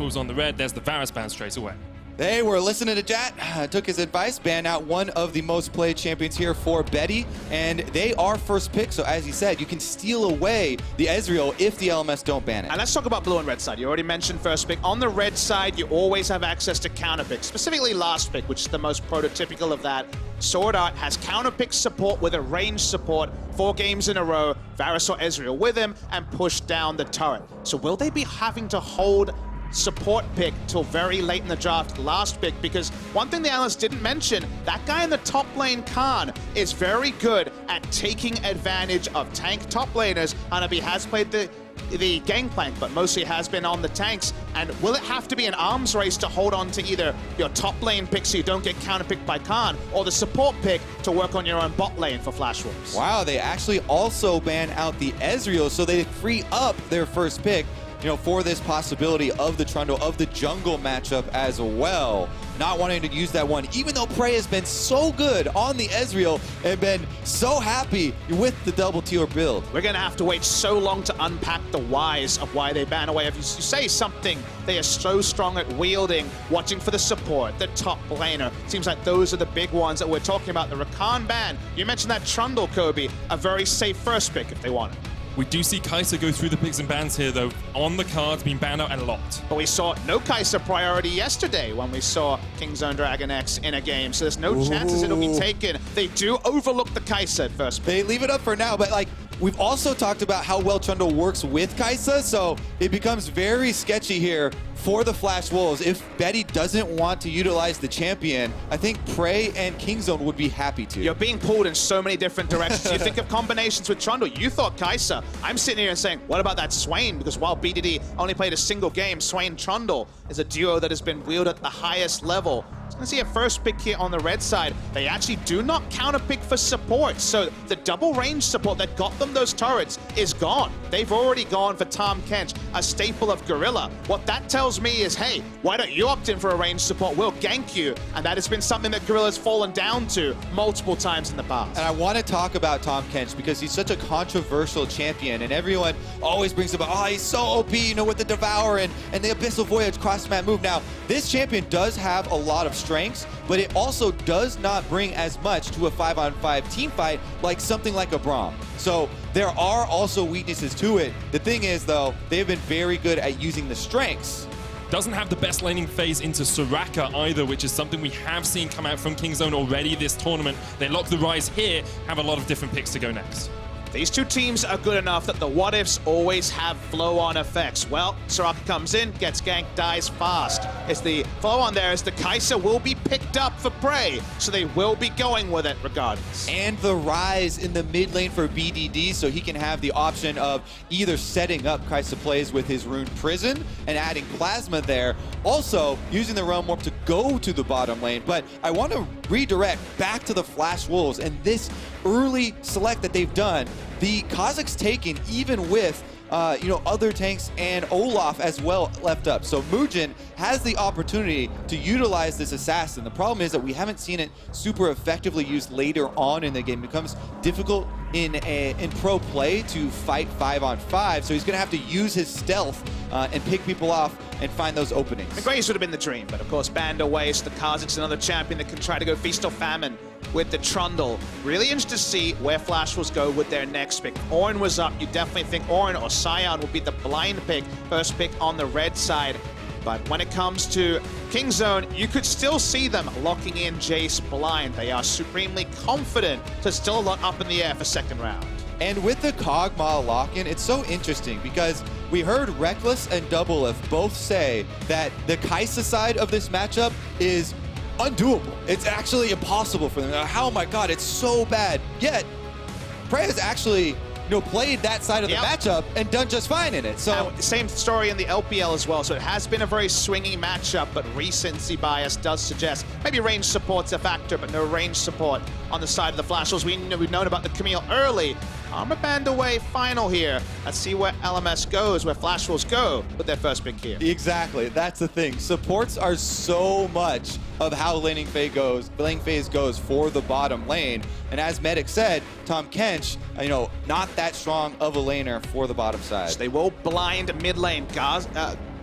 Wolves on the red, there's the Varus ban straight away. They were listening to Jat, took his advice, banned out one of the most played champions here for Betty, and they are first pick, so as he said, you can steal away the Ezreal if the LMS don't ban it. And let's talk about blue and red side. You already mentioned first pick. On the red side, you always have access to counter pick, specifically last pick, which is the most prototypical of that. Sword Art has counter pick support with a range support 4 games in a row, Varus or Ezreal with him, and push down the turret. So will they be having to hold support pick till very late in the draft, last pick? Because one thing the analysts didn't mention, that guy in the top lane, Khan, is very good at taking advantage of tank top laners. Hanabi has played the gangplank, but mostly has been on the tanks. And will it have to be an arms race to hold on to either your top lane pick so you don't get counterpicked by Khan, or the support pick to work on your own bot lane for Flash Wolves? Wow, they actually also ban out the Ezreal, so they free up their first pick, for this possibility of the Trundle, of the jungle matchup as well. Not wanting to use that one, even though Prey has been so good on the Ezreal and been so happy with the double tier build. We're going to have to wait so long to unpack the whys of why they ban away. If you say something they are so strong at wielding, watching for the support, the top laner, seems like those are the big ones that we're talking about. The Rakan ban, you mentioned that Trundle, Kobe, a very safe first pick if they want it. We do see Kai'Sa go through the picks and bans here, though, on the cards, being banned out a lot. But we saw no Kai'Sa priority yesterday when we saw Kingzone Dragon X in a game, so there's no chances it'll be taken. They do overlook the Kai'Sa at first. They leave it up for now, but we've also talked about how well Trundle works with Kai'Sa, so it becomes very sketchy here for the Flash Wolves. If Betty doesn't want to utilize the champion, I think Prey and Kingzone would be happy to. You're being pulled in so many different directions. You think of combinations with Trundle. You thought Kai'Sa. I'm sitting here and saying, what about that Swain? Because while BDD only played a single game, Swain Trundle is a duo that has been wielded at the highest level. So let's see a first pick here on the red side. They actually do not counter pick for support. So the double range support that got them those turrets is gone. They've already gone for Tahm Kench, a staple of Gorilla. What that tells me is, hey, why don't you opt in for a range support? We'll gank you. And that has been something that Gorilla's fallen down to multiple times in the past. And I want to talk about Tahm Kench because he's such a controversial champion, and everyone always brings up, oh, he's so OP, with the Devour and the Abyssal Voyage cross-map move. Now, this champion does have a lot of strengths, but it also does not bring as much to a 5-on-5 team fight like something like a Braum. So there are also weaknesses to it. The thing is, though, they've been very good at using the strengths. Doesn't have the best laning phase into Soraka either, which is something we have seen come out from Kingzone already this tournament. They lock the Rise here, have a lot of different picks to go next. These two teams are good enough that the what-ifs always have flow-on effects. Well, Soraka comes in, gets ganked, dies fast. It's the flow-on there is the Kai'Sa will be picked up for Prey, so they will be going with it regardless. And the Rise in the mid lane for BDD, so he can have the option of either setting up Kai'Sa plays with his Rune Prison and adding Plasma there, also using the Realm Warp to go to the bottom lane. But I want to redirect back to the Flash Wolves and this early select that they've done. The Kha'Zix taken even with other tanks and Olaf as well left up. So Mugen has the opportunity to utilize this assassin. The problem is that we haven't seen it super effectively used later on in the game. It becomes difficult in pro play to fight 5-on-5, so he's going to have to use his stealth and pick people off and find those openings. The Graves would have been the dream, but of course banned away, so the Kha'Zix another champion that can try to go feast or famine with the Trundle. Really interested to see where Flash Wolves go with their next pick. Ornn was up. You definitely think Ornn or Sion will be the blind pick, first pick on the red side. But when it comes to Kingzone, you could still see them locking in Jace blind. They are supremely confident, so still a lot up in the air for second round. And with the Kog'Maw lock-in, it's so interesting because we heard Reckless and Doublelift both say that the Kai'Sa side of this matchup is undoable. It's actually impossible for them. Oh my god, it's so bad. Yet, Prey has actually played that side of the matchup and done just fine in it. So same story in the LPL as well. So it has been a very swingy matchup, but recency bias does suggest maybe range support's a factor, but no range support on the side of the Flash Wolves. We've known about the Camille early. Armor band away final here. Let's see where LMS goes, where Flash Wolves go with their first pick here. Exactly, that's the thing. Supports are so much of how laning phase goes for the bottom lane. And as Medic said, Tahm Kench, not that strong of a laner for the bottom side. So they will blind mid lane.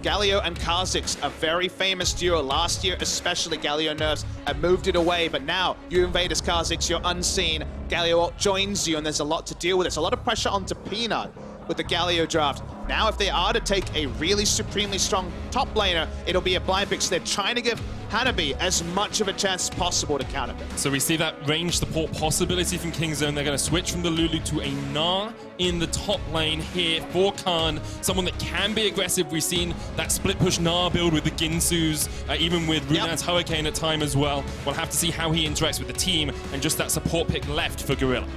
Galio and Kha'Zix, a very famous duo. Last year, especially, Galio nerfs have moved it away, but now you invade as Kha'Zix, you're unseen. Galio joins you, and there's a lot to deal with. There's a lot of pressure onto Peanut with the Galio draft. Now, if they are to take a really supremely strong top laner, it'll be a blind pick. So they're trying to give Hanabi as much of a chance as possible to counter pick. So we see that range support possibility from Kingzone. They're going to switch from the Lulu to a Gnar in the top lane here for Khan. Someone that can be aggressive. We've seen that split push Gnar build with the Ginsus, even with Runan's Hurricane at time as well. We'll have to see how he interacts with the team and just that support pick left for Gorilla.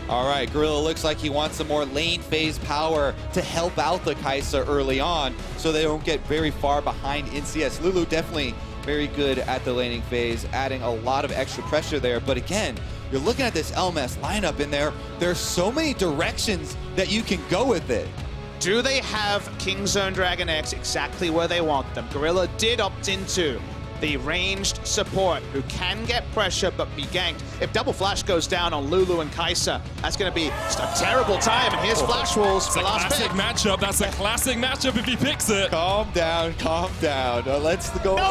All right, Gorilla looks like he wants some more lane phase power to help out the Kai'Sa early on so they don't get very far behind NCS. Lulu definitely very good at the laning phase, adding a lot of extra pressure there. But again, you're looking at this LMS lineup in there. There's so many directions that you can go with it. Do they have Kingzone Dragon X exactly where they want them? Gorilla did opt into the ranged support who can get pressure but be ganked. If double flash goes down on Lulu and Kai'Sa, that's going to be just a terrible time. And here's Flash Wolves for last pick. Matchup. That's a classic matchup if he picks it. Calm down, calm down. Let's go. No,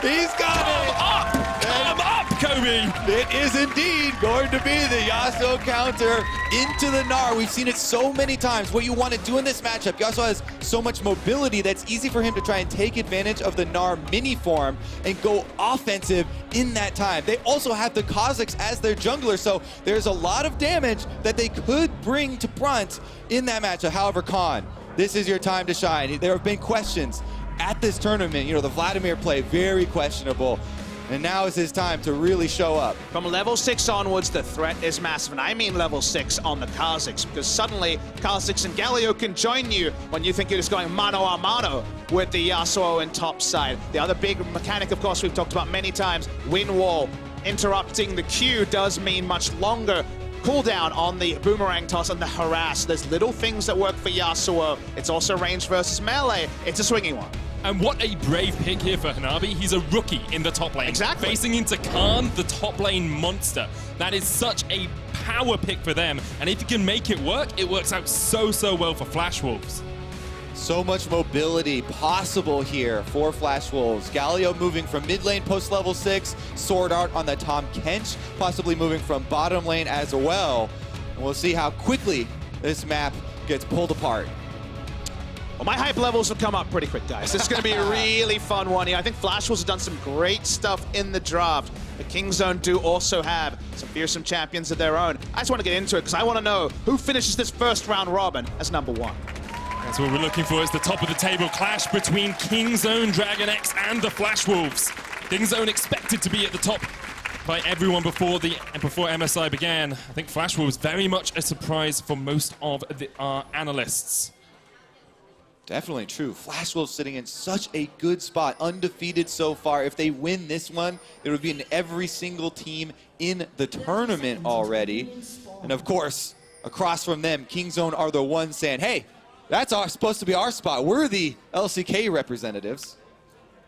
He's got it. Come up, Kobe. It is indeed going to be the Yasuo counter into the Gnar. We've seen it so many times. What you want to do in this matchup, Yasuo has so much mobility that's easy for him to try and take advantage of the Gnar mini form and go offensive in that time. They also have the Kha'Zix as their jungler, so there's a lot of damage that they could bring to brunt in that matchup. However, Khan, this is your time to shine. There have been questions at this tournament. You know, the Vladimir play, very questionable. And now is his time to really show up. From level 6 onwards, the threat is massive. And I mean level 6 on the Kha'Zix, because suddenly Kha'Zix and Galio can join you when you think it is going mano a mano with the Yasuo and top side. The other big mechanic, of course, we've talked about many times, Wind Wall. Interrupting the Q does mean much longer cooldown on the boomerang toss and the harass. There's little things that work for Yasuo. It's also range versus melee. It's a swinging one. And what a brave pick here for Hanabi. He's a rookie in the top lane. Exactly. Facing into Khan, the top lane monster. That is such a power pick for them. And if you can make it works out so well for Flash Wolves. So much mobility possible here for Flash Wolves. Galio moving from mid lane post level 6, Sword Art on the Tahm Kench, possibly moving from bottom lane as well. And we'll see how quickly this map gets pulled apart. Well, my hype levels have come up pretty quick, guys. This is going to be a really fun one here. I think Flash Wolves have done some great stuff in the draft. The Kingzone do also have some fearsome champions of their own. I just want to get into it because I want to know who finishes this first round robin as number 1. That's what we're looking for, is the top of the table clash between Kingzone, Dragon X, and the Flash Wolves. Kingzone expected to be at the top by everyone before MSI began. I think Flash Wolves very much a surprise for most of our analysts. Definitely true. Flash Wolves sitting in such a good spot, undefeated so far. If they win this one, it would be in every single team in the tournament already. And of course, across from them, Kingzone are the ones saying, hey, that's supposed to be our spot. We're the LCK representatives.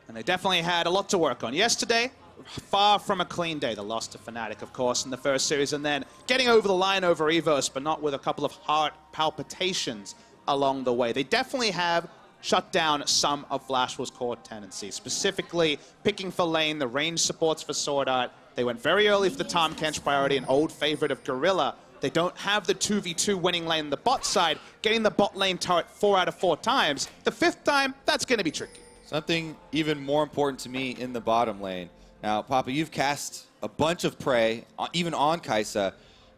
And they definitely had a lot to work on. Yesterday, far from a clean day. The loss to Fnatic, of course, in the first series, and then getting over the line over EVOS, but not with a couple of heart palpitations along the way. They definitely have shut down some of Flash Wolves' core tendencies, specifically picking for lane, the range supports for Sword Art. They went very early for the Tahm Kench priority, an old favorite of Gorilla. They don't have the 2v2 winning lane on the bot side, getting the bot lane turret 4 out of 4 times. The 5th time, that's going to be tricky. Something even more important to me in the bottom lane. Now, Papa, you've cast a bunch of prey, even on Kai'Sa.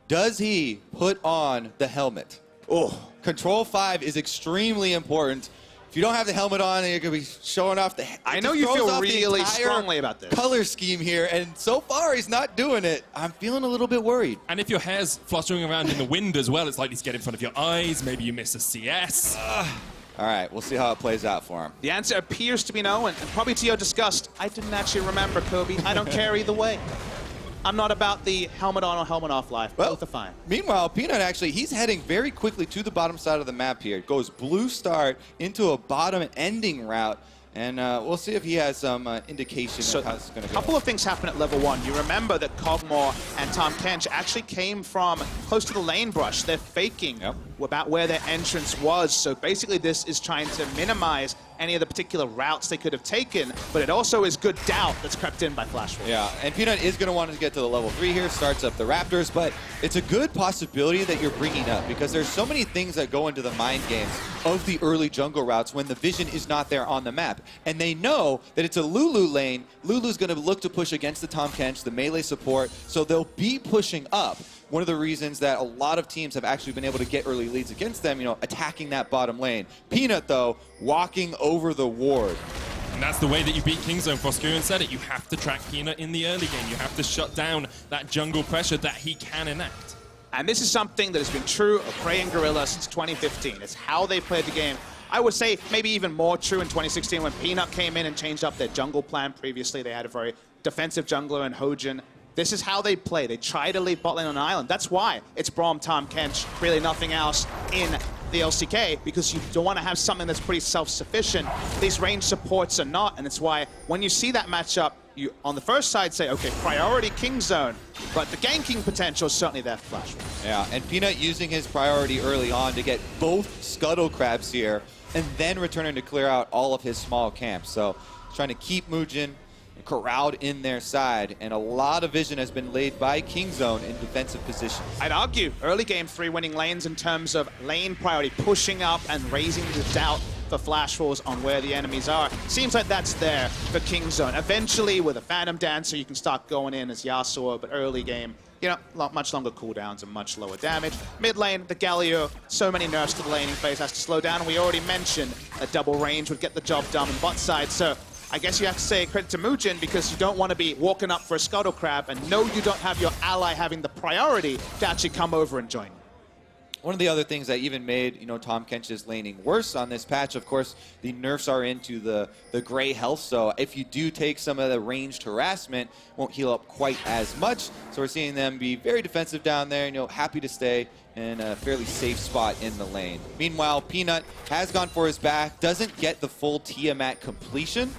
Does he put on the helmet? Oh, Control 5 is extremely important. If you don't have the helmet on, you're going to be showing off the... I know you feel really strongly about this. Color scheme here, and so far he's not doing it. I'm feeling a little bit worried. And if your hair's fluttering around in the wind as well, it's likely to get in front of your eyes. Maybe you miss a CS. All right, we'll see how it plays out for him. The answer appears to be no, and probably Tio discussed, I didn't actually remember, Kobe. I don't care either way. I'm not about the helmet on or helmet off life. Well, both are fine. Meanwhile, Peanut actually, he's heading very quickly to the bottom side of the map here. Goes blue start into a bottom ending route. And we'll see if he has some indication So of how it's going to a go. couple of things happen at level 1. You remember that Kog'Maw and Tahm Kench actually came from close to the lane brush. They're faking about where their entrance was. So basically this is trying to minimize any of the particular routes they could have taken, but it also is good doubt that's crept in by Flash Wolf. Yeah, and Peanut is going to want to get to the level 3 here, starts up the Raptors, but it's a good possibility that you're bringing up because there's so many things that go into the mind games of the early jungle routes when the vision is not there on the map. And they know that it's a Lulu lane. Lulu's going to look to push against the Tahm Kench, the melee support, so they'll be pushing up. One of the reasons that a lot of teams have actually been able to get early leads against them, attacking that bottom lane. Peanut, though, walking over the ward. And that's the way that you beat Kingzone. Froskuren said it. You have to track Peanut in the early game. You have to shut down that jungle pressure that he can enact. And this is something that has been true of Prey and Gorilla since 2015. It's how they played the game. I would say maybe even more true in 2016 when Peanut came in and changed up their jungle plan. Previously, they had a very defensive jungler in Hojin. This is how they play. They try to leave bot lane on an island. That's why it's Braum, Tahm Kench, really nothing else in the LCK, because you don't want to have something that's pretty self-sufficient. These range supports are not, and it's why when you see that matchup, you on the first side say, okay, priority Kingzone, but the ganking potential is certainly there for Flash Wolf. Yeah, and Peanut using his priority early on to get both Scuttle Crabs here, and then returning to clear out all of his small camps. So trying to keep Muujin corralled in their side, and a lot of vision has been laid by Kingzone in defensive positions. I'd argue early game 3 winning lanes in terms of lane priority, pushing up and raising the doubt for Flash Wolves on where the enemies are. Seems like that's there for Kingzone. Eventually, with a Phantom Dancer, you can start going in as Yasuo, but early game, much longer cooldowns and much lower damage. Mid lane, the Galio, so many nerfs to the laning phase, has to slow down. We already mentioned that double range would get the job done on bot side, so I guess you have to say credit to Muujin because you don't want to be walking up for a Scuttle Crab and know you don't have your ally having the priority to actually come over and join. One of the other things that even made, Tahm Kench's laning worse on this patch, of course, the nerfs are into the gray health. So if you do take some of the ranged harassment, won't heal up quite as much. So we're seeing them be very defensive down there, happy to stay in a fairly safe spot in the lane. Meanwhile, Peanut has gone for his back, doesn't get the full Tiamat completion,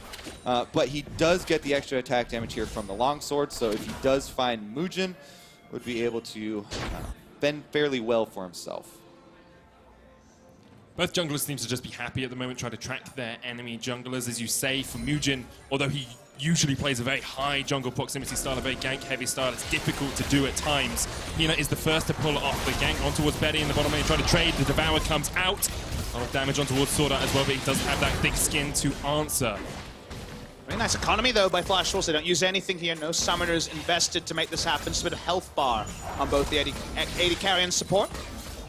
but he does get the extra attack damage here from the longsword. So if he does find Muujin, would be able to fend fairly well for himself. Both junglers seem to just be happy at the moment, trying to track their enemy junglers. As you say, for Muujin, although he usually plays a very high jungle proximity style, a very gank-heavy style, it's difficult to do at times. Peanut is the first to pull off the gank on towards Betty in the bottom lane, trying to trade. The Devour comes out. A lot of damage on towards Sword Art as well, but he doesn't have that thick skin to answer. Very nice economy, though, by Flash Wolves. They don't use anything here. No summoners invested to make this happen. Just a bit of health bar on both the AD carry and support.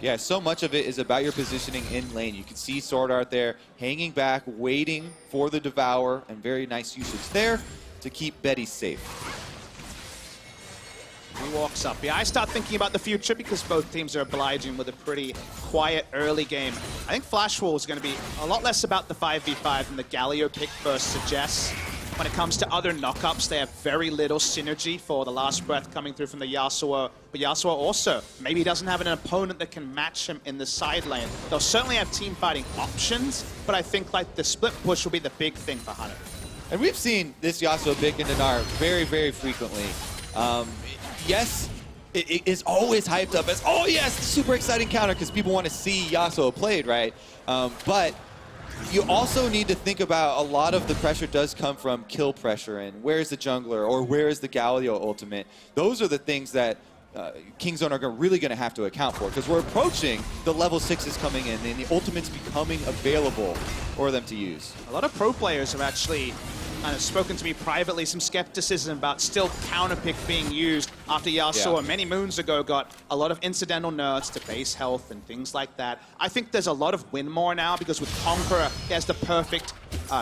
Yeah, so much of it is about your positioning in lane. You can see Sword Art there, hanging back, waiting for the Devour, and very nice usage there to keep Betty safe. He walks up. Yeah, I start thinking about the future because both teams are obliging with a pretty quiet early game. I think Flash Wolves is going to be a lot less about the 5v5 than the Galio pick first suggests. When it comes to other knockups, they have very little synergy for the last breath coming through from the Yasuo. But Yasuo also, maybe he doesn't have an opponent that can match him in the side lane. They'll certainly have team fighting options, but I think like the split push will be the big thing for Hunter. And we've seen this Yasuo pick into Gnar very, very frequently. Yes, it is always hyped up as, oh yes, super exciting counter because people want to see Yasuo played, right? But you also need to think about a lot of the pressure does come from kill pressure and where's the jungler or where is the Galio ultimate. Those are the things that Kingzone are really going to have to account for because we're approaching the level 6s coming in and the ultimate's becoming available for them to use. A lot of pro players have actually spoken to me privately, some skepticism about still counterpick being used after Yasuo many moons ago got a lot of incidental nerfs to base health and things like that. I think there's a lot of win more now because with Conqueror, he has the perfect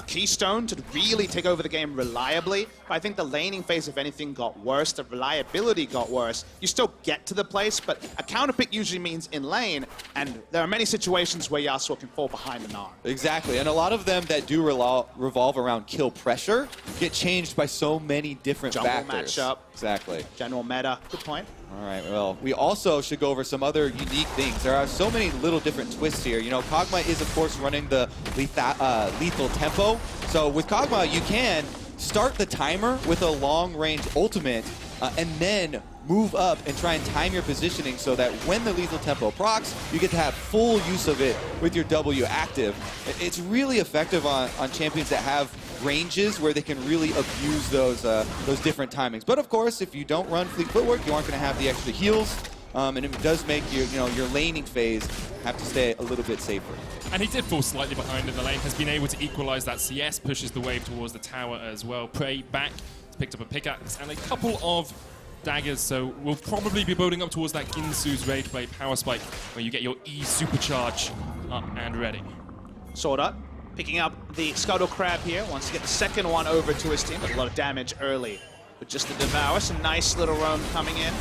keystone to really take over the game reliably. But I think the laning phase, if anything, got worse. The reliability got worse. You still get to the place, but a counterpick usually means in lane, and there are many situations where Yasuo can fall behind the Gnar. Exactly, and a lot of them that do revolve around kill pressure get changed by so many different factors. Jungle matchup. Exactly. General meta. Good point. All right, well, we also should go over some other unique things. There are so many little different twists here. Kog'Maw is, of course, running the lethal tempo, So with Kog'Maw, you can start the timer with a long-range ultimate and then move up and try and time your positioning so that when the lethal tempo procs, you get to have full use of it with your W active. It's really effective on champions that have ranges where they can really abuse those different timings. But of course, if you don't run Fleet Footwork, you aren't going to have the extra heals, and it does make your laning phase have to stay a little bit safer. And he did fall slightly behind in the lane, has been able to equalize that CS, pushes the wave towards the tower as well. Prey back, picked up a pickaxe and a couple of daggers, so we'll probably be building up towards that Ginsu's Rage Blade Power Spike, where you get your E Supercharge up and ready. Sword Art picking up the Scuttle Crab here, wants to get the second one over to his team, but a lot of damage early with just the Devour. Some nice little roam coming in.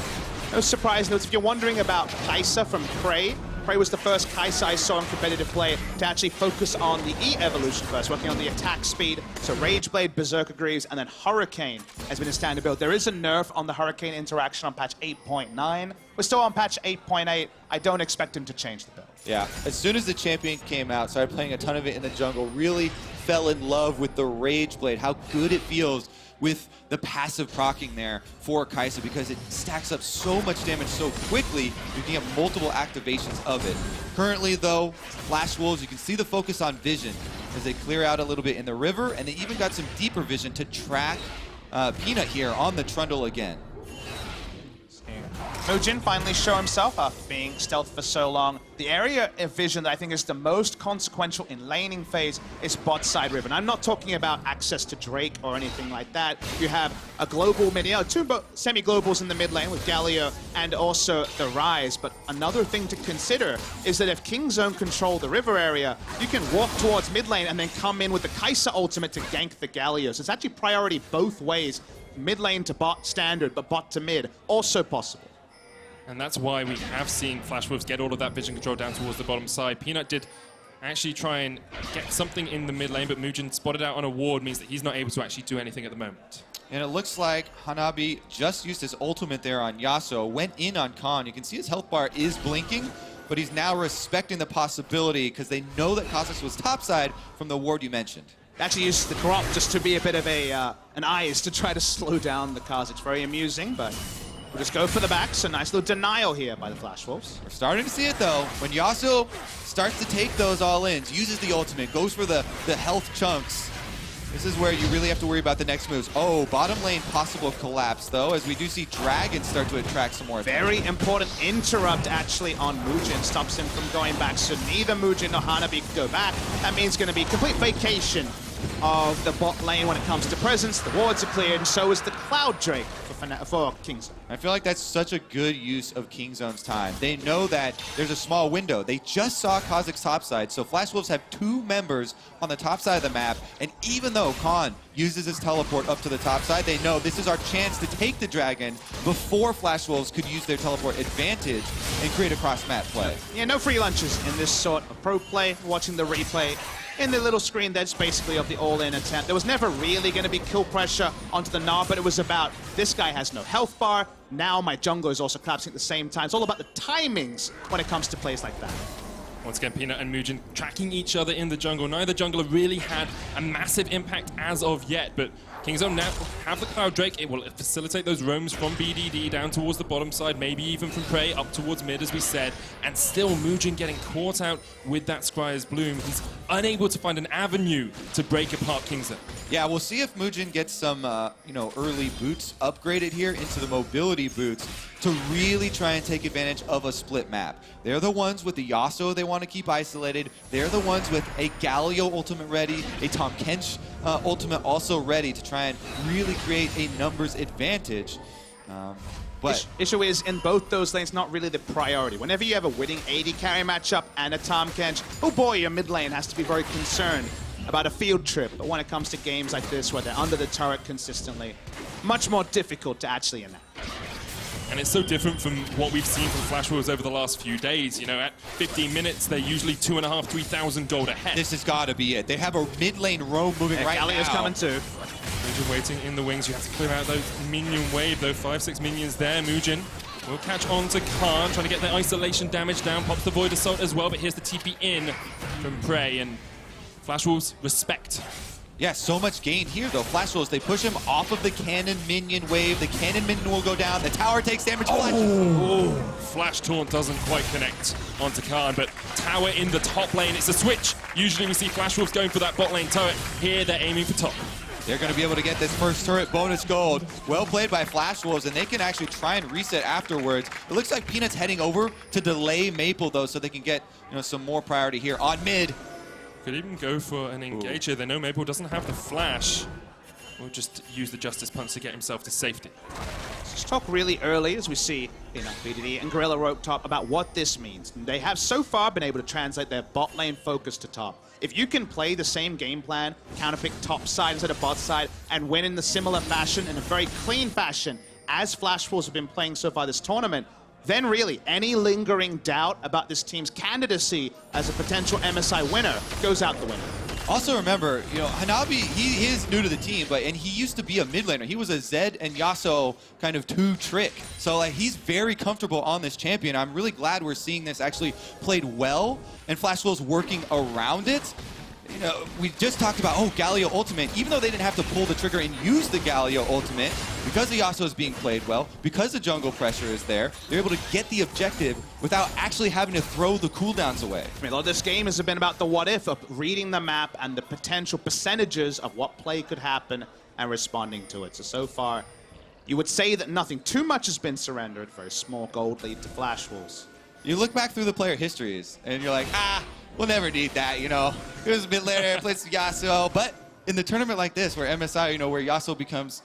No surprise notes. If you're wondering about Kai'Sa from Prey, Prey was the first Kai'Sa I saw in competitive play to actually focus on the E evolution first, working on the attack speed. So Rage Blade, Berserker Greaves, and then Hurricane has been a standard build. There is a nerf on the Hurricane interaction on patch 8.9. We're still on patch 8.8. I don't expect him to change the build. Yeah, as soon as the champion came out, started playing a ton of it in the jungle, really fell in love with the Rage Blade, how good it feels with the passive proccing there for Kai'Sa, because it stacks up so much damage so quickly, you can get multiple activations of it. Currently though, Flash Wolves, you can see the focus on vision as they clear out a little bit in the river, and they even got some deeper vision to track Peanut here on the Trundle again. Muujin finally show himself after being stealth for so long. The area of vision that I think is the most consequential in laning phase is bot side river. And I'm not talking about access to Drake or anything like that. You have a global mid, two semi-globals in the mid lane with Galio and also the Rise. But another thing to consider is that if Kingzone control the river area, you can walk towards mid lane and then come in with the Kai'Sa ultimate to gank the Galio. So it's actually priority both ways. Mid lane to bot standard, but bot to mid, also possible. And that's why we have seen Flash Wolves get all of that vision control down towards the bottom side. Peanut did actually try and get something in the mid lane, but Muujin spotted out on a ward, means that he's not able to actually do anything at the moment. And it looks like Hanabi just used his ultimate there on Yasuo, went in on Khan. You can see his health bar is blinking, but he's now respecting the possibility because they know that Kha'Zix was topside from the ward you mentioned. Actually used the crop just to be a bit of an eyes to try to slow down the Kha'Zix. Very amusing, but we'll just go for the back. So nice little denial here by the Flash Wolves. We're starting to see it though. When Yasuo starts to take those all-ins, uses the ultimate, goes for the health chunks, this is where you really have to worry about the next moves. Oh, bottom lane possible collapse though, as we do see Dragon start to attract some more. Very important interrupt actually on Muujin. Stops him from going back. So neither Muujin nor Hanabi can go back. That means going to be complete vacation of the bot lane when it comes to presence. The wards are cleared, and so is the Cloud Drake for Kingzone. I feel like that's such a good use of Kingzone's time. They know that there's a small window. They just saw Kha'Zix topside, so Flash Wolves have two members on the top side of the map, and even though Khan uses his teleport up to the top side, they know this is our chance to take the Dragon before Flash Wolves could use their teleport advantage and create a cross-map play. Yeah, no free lunches in this sort of pro play. Watching the replay in the little screen, that's basically of the all-in attempt. There was never really going to be kill pressure onto the Gnar, but it was about, this guy has no health bar, now my jungler is also collapsing at the same time. It's all about the timings when it comes to plays like that. Once again, Peanut and Muujin tracking each other in the jungle. Neither jungler really had a massive impact as of yet, but Kingzone now have the Cloud Drake. It will facilitate those roams from BDD down towards the bottom side, maybe even from Prey up towards mid, as we said. And still Muujin getting caught out with that Scryer's Bloom. He's unable to find an avenue to break apart Kingzone. Yeah, we'll see if Muujin gets some, early boots upgraded here into the mobility boots to really try and take advantage of a split map. They're the ones with the Yasuo they want to keep isolated. They're the ones with a Galio ultimate ready, a Tahm Kench ultimate also ready to try and really create a numbers advantage. But issue is, in both those lanes, not really the priority. Whenever you have a winning AD carry matchup and a Tahm Kench, oh boy, your mid lane has to be very concerned about a field trip. But when it comes to games like this, where they're under the turret consistently, much more difficult to actually enact. And it's so different from what we've seen from Flash Wolves over the last few days. You know, at 15 minutes, they're usually 2,500, 3,000 gold ahead. this has got to be it. They have a mid lane roam moving right now. Galio's coming too. Muujin waiting in the wings. You have to clear out those minion wave, those 5-6 minions there. Muujin will catch on to Khan, trying to get their isolation damage down. Pops the Void Assault as well, but here's the TP in from Prey. And Flash Wolves respect Yeah, so much gain here, though. Flash Wolves, they push him off of the cannon minion wave. The cannon minion will go down. The tower takes damage. Oh, Flash Taunt doesn't quite connect onto Khan, but tower in the top lane. It's a switch. Usually we see Flash Wolves going for that bot lane turret. Here they're aiming for top. They're going to be able to get this first turret bonus gold. Well played by Flash Wolves, and they can actually try and reset afterwards. It looks like Peanut's heading over to delay Maple, though, so they can get some more priority here on mid. Could even go for an engager. They know Maple doesn't have the flash. We'll just use the Justice Punch to get himself to safety. Let's talk really early, as we see in BDD and Gorilla Rope top, about what this means. And they have so far been able to translate their bot lane focus to top. If you can play the same game plan, counterpick top side instead of bot side, and win in the similar fashion, in a very clean fashion, as Flash Wolves have been playing so far this tournament, then really any lingering doubt about this team's candidacy as a potential MSI winner goes out the window. Also remember, Hanabi, he is new to the team, and he used to be a mid laner. He was a Zed and Yasuo kind of two-trick. So he's very comfortable on this champion. I'm really glad we're seeing this actually played well, and Flash Wolves working around it. We just talked about, Galio Ultimate. Even though they didn't have to pull the trigger and use the Galio Ultimate, because the Yasuo is being played well, because the jungle pressure is there, they're able to get the objective without actually having to throw the cooldowns away. I mean, a lot of this game has been about the what if of reading the map and the potential percentages of what play could happen and responding to it. So far, you would say that nothing too much has been surrendered. Very small gold lead to Flash Wolves. You look back through the player histories, and you're like, we'll never need that, It was a bit later, plays Yasuo. But in the tournament like this, where MSI, where Yasuo becomes,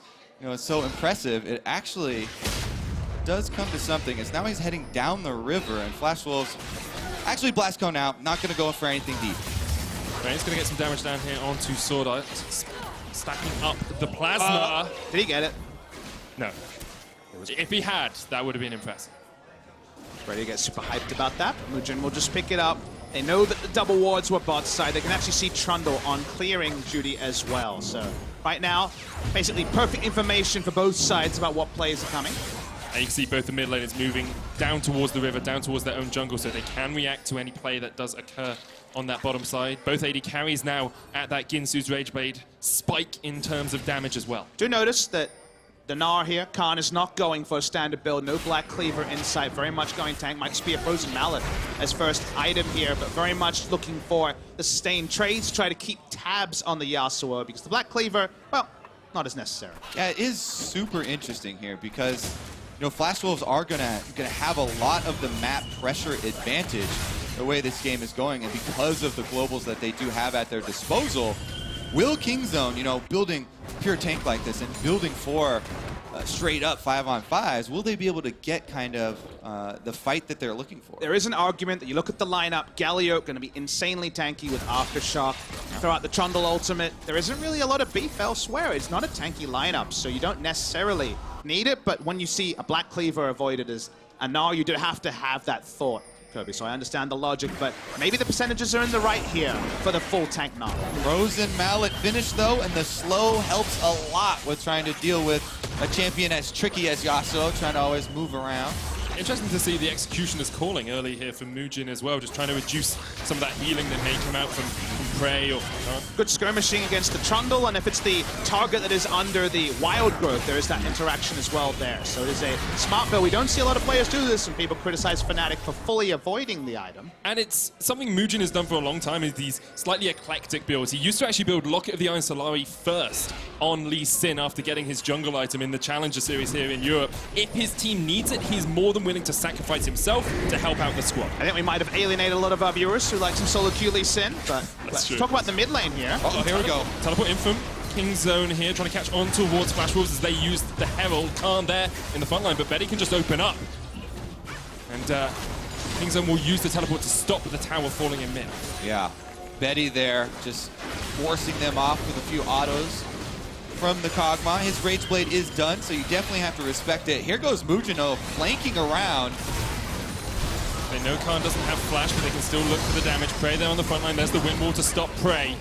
so impressive, it actually does come to something. It's now he's heading down the river, and Flash Wolves actually Blast Cone out, not going to go for anything deep. Right, he's going to get some damage down here onto Sword Art, stacking up the plasma. Did he get it? No. If he had, that would have been impressive. Ready to get super hyped about that. Mugen will just pick it up. They know that the double wards were bot side. They can actually see Trundle on clearing Judy as well. So right now, basically perfect information for both sides about what plays are coming. And you can see both the mid laners moving down towards the river, down towards their own jungle, so they can react to any play that does occur on that bottom side. Both AD carries now at that Ginsu's Rageblade spike in terms of damage as well. Do notice that the Gnar here, Khan is not going for a standard build. No Black Cleaver in sight. Very much going tank. Might just be a Frozen Mallet as first item here, but very much looking for the sustained trades. Try to keep tabs on the Yasuo because the Black Cleaver, well, not as necessary. Yeah, it is super interesting here because, Flash Wolves are gonna have a lot of the map pressure advantage the way this game is going, and because of the globals that they do have at their disposal, will Kingzone, building pure tank like this and building for straight up 5-on-5s, will they be able to get kind of the fight that they're looking for? There is an argument that you look at the lineup, Galio going to be insanely tanky with Aftershock, throw out the Trundle ultimate. There isn't really a lot of beef elsewhere. It's not a tanky lineup, so you don't necessarily need it, but when you see a Black Cleaver avoided as a Gnar, you do have to have that thought, Kirby. So I understand the logic, but maybe the percentages are in the right here for the full tank Gnar. Frozen Mallet finish though, and the slow helps a lot with trying to deal with a champion as tricky as Yasuo, trying to always move around. Interesting to see the Executioner's calling early here for Mugen as well, just trying to reduce some of that healing that may come out from Prey or Good skirmishing against the Trundle, and if it's the target that is under the Wild Growth, there is that interaction as well there. So it is a smart build. We don't see a lot of players do this, and people criticize Fnatic for fully avoiding the item. And it's something Mugen has done for a long time, is these slightly eclectic builds. He used to actually build Locket of the Iron Solari first on Lee Sin after getting his jungle item in the Challenger Series here in Europe. If his team needs it, he's more than willing to sacrifice himself to help out the squad. I think we might have alienated a lot of our viewers who like some solo Q Lee Sin, but let's true. talk about the mid lane here. Here we go. Teleport in from Kingzone here, trying to catch on towards Flash Wolves as they use the Herald. Khan there in the front line, but Betty can just open up. And Kingzone will use the teleport to stop the tower falling in mid. Yeah, Betty there, just forcing them off with a few autos from the Kog'Maw. His Rageblade is done, so you definitely have to respect it. Here goes Mujino flanking around. They know Khan doesn't have flash, but they can still look for the damage. Prey there on the front line. There's the wind wall to stop Prey.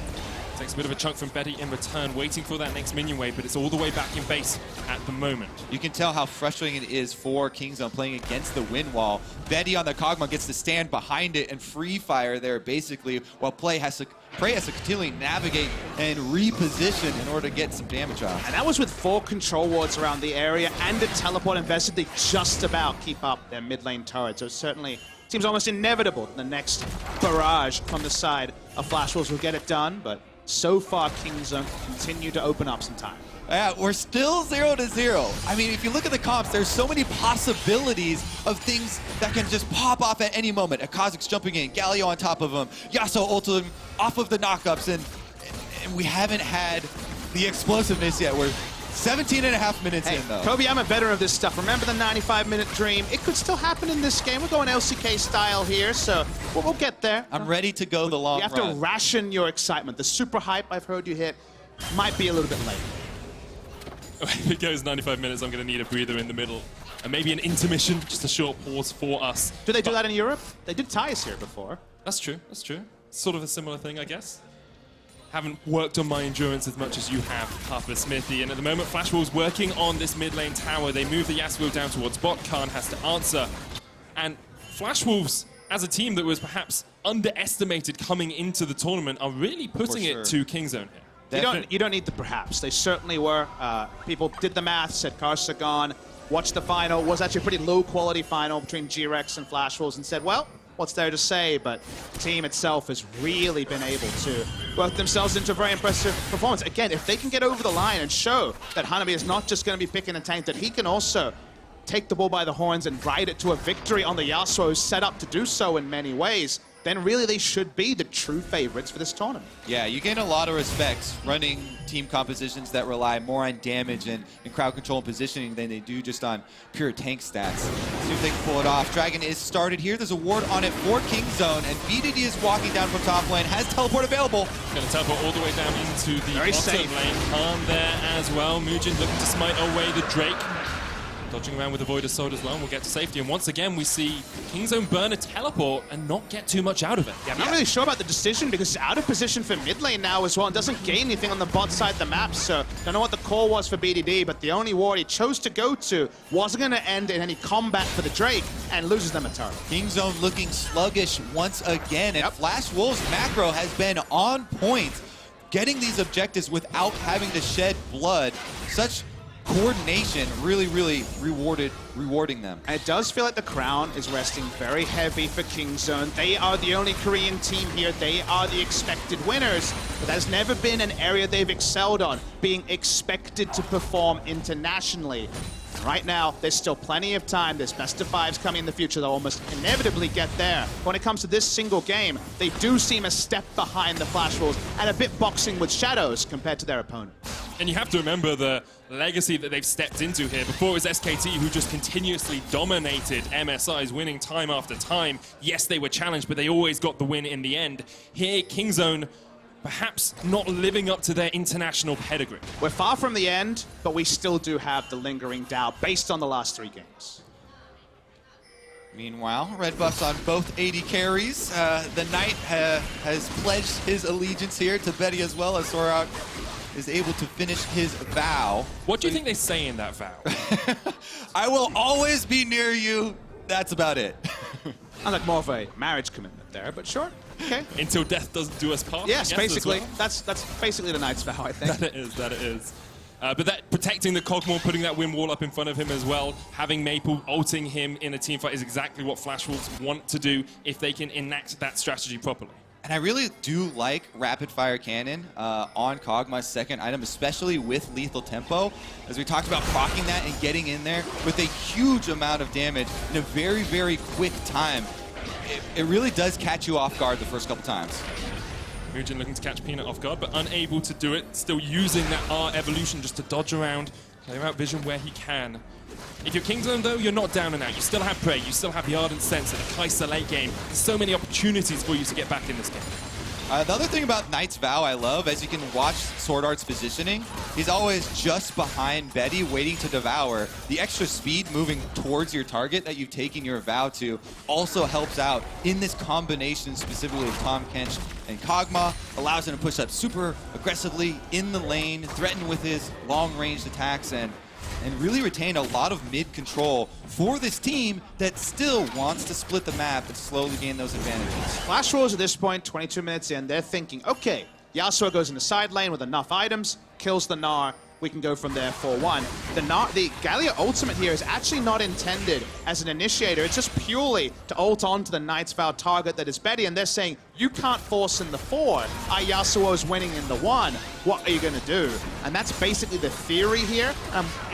Takes a bit of a chunk from Betty in return, waiting for that next minion wave, but it's all the way back in base at the moment. You can tell how frustrating it is for Kingzone playing against the wind wall. Betty on the Kog'Maw gets to stand behind it and free fire there basically, while Prey has to continually navigate and reposition in order to get some damage off. And that was with 4 control wards around the area and a teleport invested. They just about keep up their mid lane turret. So it certainly seems almost inevitable the next barrage from the side of Flash Wolves will get it done. But so far, Kingzone continue to open up some time. Yeah, we're still 0-0. I mean, if you look at the comps, there's so many possibilities of things that can just pop off at any moment. A Kha'Zix jumping in, Galio on top of him, Yasuo ulting off of the knockups, and we haven't had the explosiveness yet. We're 17.5 minutes in, though. Kobe, I'm a veteran of this stuff. Remember the 95-minute dream? It could still happen in this game. We're going LCK style here, so we'll get there. I'm ready to go the long You have run. to ration your excitement. The super hype I've heard you hit might be a little bit late. If it goes 95 minutes, I'm going to need a breather in the middle. And maybe an intermission, just a short pause for us. Do they do that in Europe? They did ties here before. That's true, that's true. Sort of a similar thing, I guess. Haven't worked on my endurance as much as you have, Harper Smithy. And at the moment, Flash Wolves working on this mid lane tower. They move the Yasuo down towards bot. Khan has to answer. And Flash Wolves, as a team that was perhaps underestimated coming into the tournament, are really putting it to Kingzone here. You don't need the perhaps. They certainly were. People did the math, said Karsagon, watched the final, was actually a pretty low quality final between G-Rex and Flash Wolves, and said, well, what's there to say? But the team itself has really been able to work themselves into a very impressive performance. Again, if they can get over the line and show that Hanabi is not just going to be picking a tank, that he can also take the bull by the horns and ride it to a victory on the Yasuo, who's set up to do so in many ways, then really they should be the true favorites for this tournament. Yeah, you gain a lot of respect running team compositions that rely more on damage and crowd control and positioning than they do just on pure tank stats. See if they can pull it off. Dragon is started here. There's a ward on it for Kingzone, and BDD is walking down from top lane, has teleport available. Going to teleport all the way down into the Very bottom safe. lane. Khan there as well. Muujin looking to smite away the Drake. Dodging around with the Void of Sword as well, and we'll get to safety. And once again, we see Kingzone burn a teleport and not get too much out of it. Yeah, I'm not really sure about the decision because it's out of position for mid lane now as well and doesn't gain anything on the bot side of the map. So don't know what the call was for BDD, but the only ward he chose to go to wasn't going to end in any combat for the Drake and loses them a turret. Kingzone looking sluggish once again, and Flash Wolves macro has been on point, getting these objectives without having to shed blood. Such coordination really rewarding them. And it does feel like the crown is resting very heavy for Kingzone. They are the only Korean team here. They are the expected winners, but that has never been an area they've excelled on, being expected to perform internationally. Right now, there's still plenty of time. There's best of fives coming in the future. They'll almost inevitably get there. When it comes to this single game, they do seem a step behind the Flash Wolves and a bit boxing with shadows compared to their opponent. And you have to remember the legacy that they've stepped into here. Before it was SKT who just continuously dominated MSIs, winning time after time. Yes, they were challenged, but they always got the win in the end. Here, Kingzone perhaps not living up to their international pedigree. We're far from the end, but we still do have the lingering doubt based on the last 3 games. Meanwhile, red buffs on both AD carries. The Knight has pledged his allegiance here to Betty as well, as Sorok is able to finish his vow. What do you think they say in that vow? I will always be near you. That's about it. Sounds like more of a marriage commitment there, but sure. Okay. Until death doesn't do us part. Yes, I guess, basically. as well. That's basically the Knight's vow, I think. That it is. But that protecting the Kog'Maw, putting that wind wall up in front of him as well, having Maple ulting him in a team fight is exactly what Flash Wolves want to do if they can enact that strategy properly. And I really do like Rapid Fire Cannon on Kog'Maw's second item, especially with Lethal Tempo. As we talked about, proccing that and getting in there with a huge amount of damage in a very quick time. It really does catch you off guard the first couple times. Muujin looking to catch Peanut off guard, but unable to do it. Still using that R evolution just to dodge around, clear out vision where he can. If you're Kingzone, though, you're not down and out. You still have Prey, you still have the Ardent Censer, the Kai'Sa late game. There's so many opportunities for you to get back in this game. The other thing about Knight's Vow I love, as you can watch Sword Art's positioning, he's always just behind Betty, waiting to devour. The extra speed moving towards your target that you've taken your Vow to also helps out in this combination, specifically of Tahm Kench and Kog'Maw. Allows him to push up super aggressively in the lane, threaten with his long-ranged attacks, and really retain a lot of mid control for this team that still wants to split the map and slowly gain those advantages. Flash Wolves at this point, 22 minutes in, they're thinking, okay, Yasuo goes in the side lane with enough items, kills the Gnar, we can go from there 4-1. The Galio ultimate here is actually not intended as an initiator. It's just purely to ult onto the Knight's Vow target that is Betty, and they're saying, you can't force in the 4. Our Yasuo is winning in the 1. What are you going to do? And that's basically the theory here.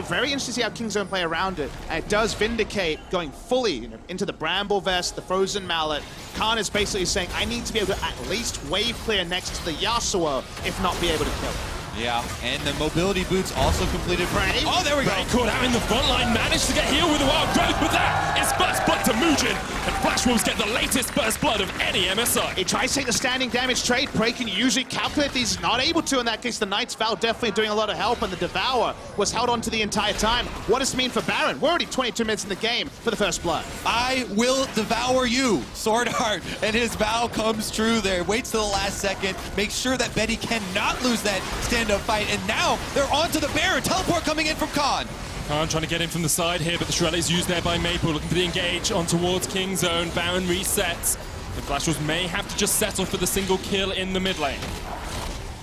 Very interesting to see how Kingzone play around it. And it does vindicate going fully into the Bramble Vest, the Frozen Mallet. Khan is basically saying, I need to be able to at least wave clear next to the Yasuo, if not be able to kill it. Yeah, and the mobility boots also completed. Brave. Oh, there we go. Ray caught out in the front line, managed to get healed with a wild growth, but that is Burst Blood to Muujin, and Flash Wolves get the latest Burst Blood of any MSI. He tries to take the standing damage trade. Prey can usually calculate these. He's not able to in that case. The Knight's Vow definitely doing a lot of help, and the Devour was held on to the entire time. What does it mean for Baron? We're already 22 minutes in the game for the first blood. I will devour you. Sword Art, and his vow comes true there. Waits till the last second, makes sure that Betty cannot lose that stand-up fight, and now they're on to the Baron. Teleport coming in from Khan. Khan trying to get in from the side here, but the Shirley is used there by Maple, looking for the engage on towards Kingzone. Baron resets. The Flash Wolves may have to just settle for the single kill in the mid lane.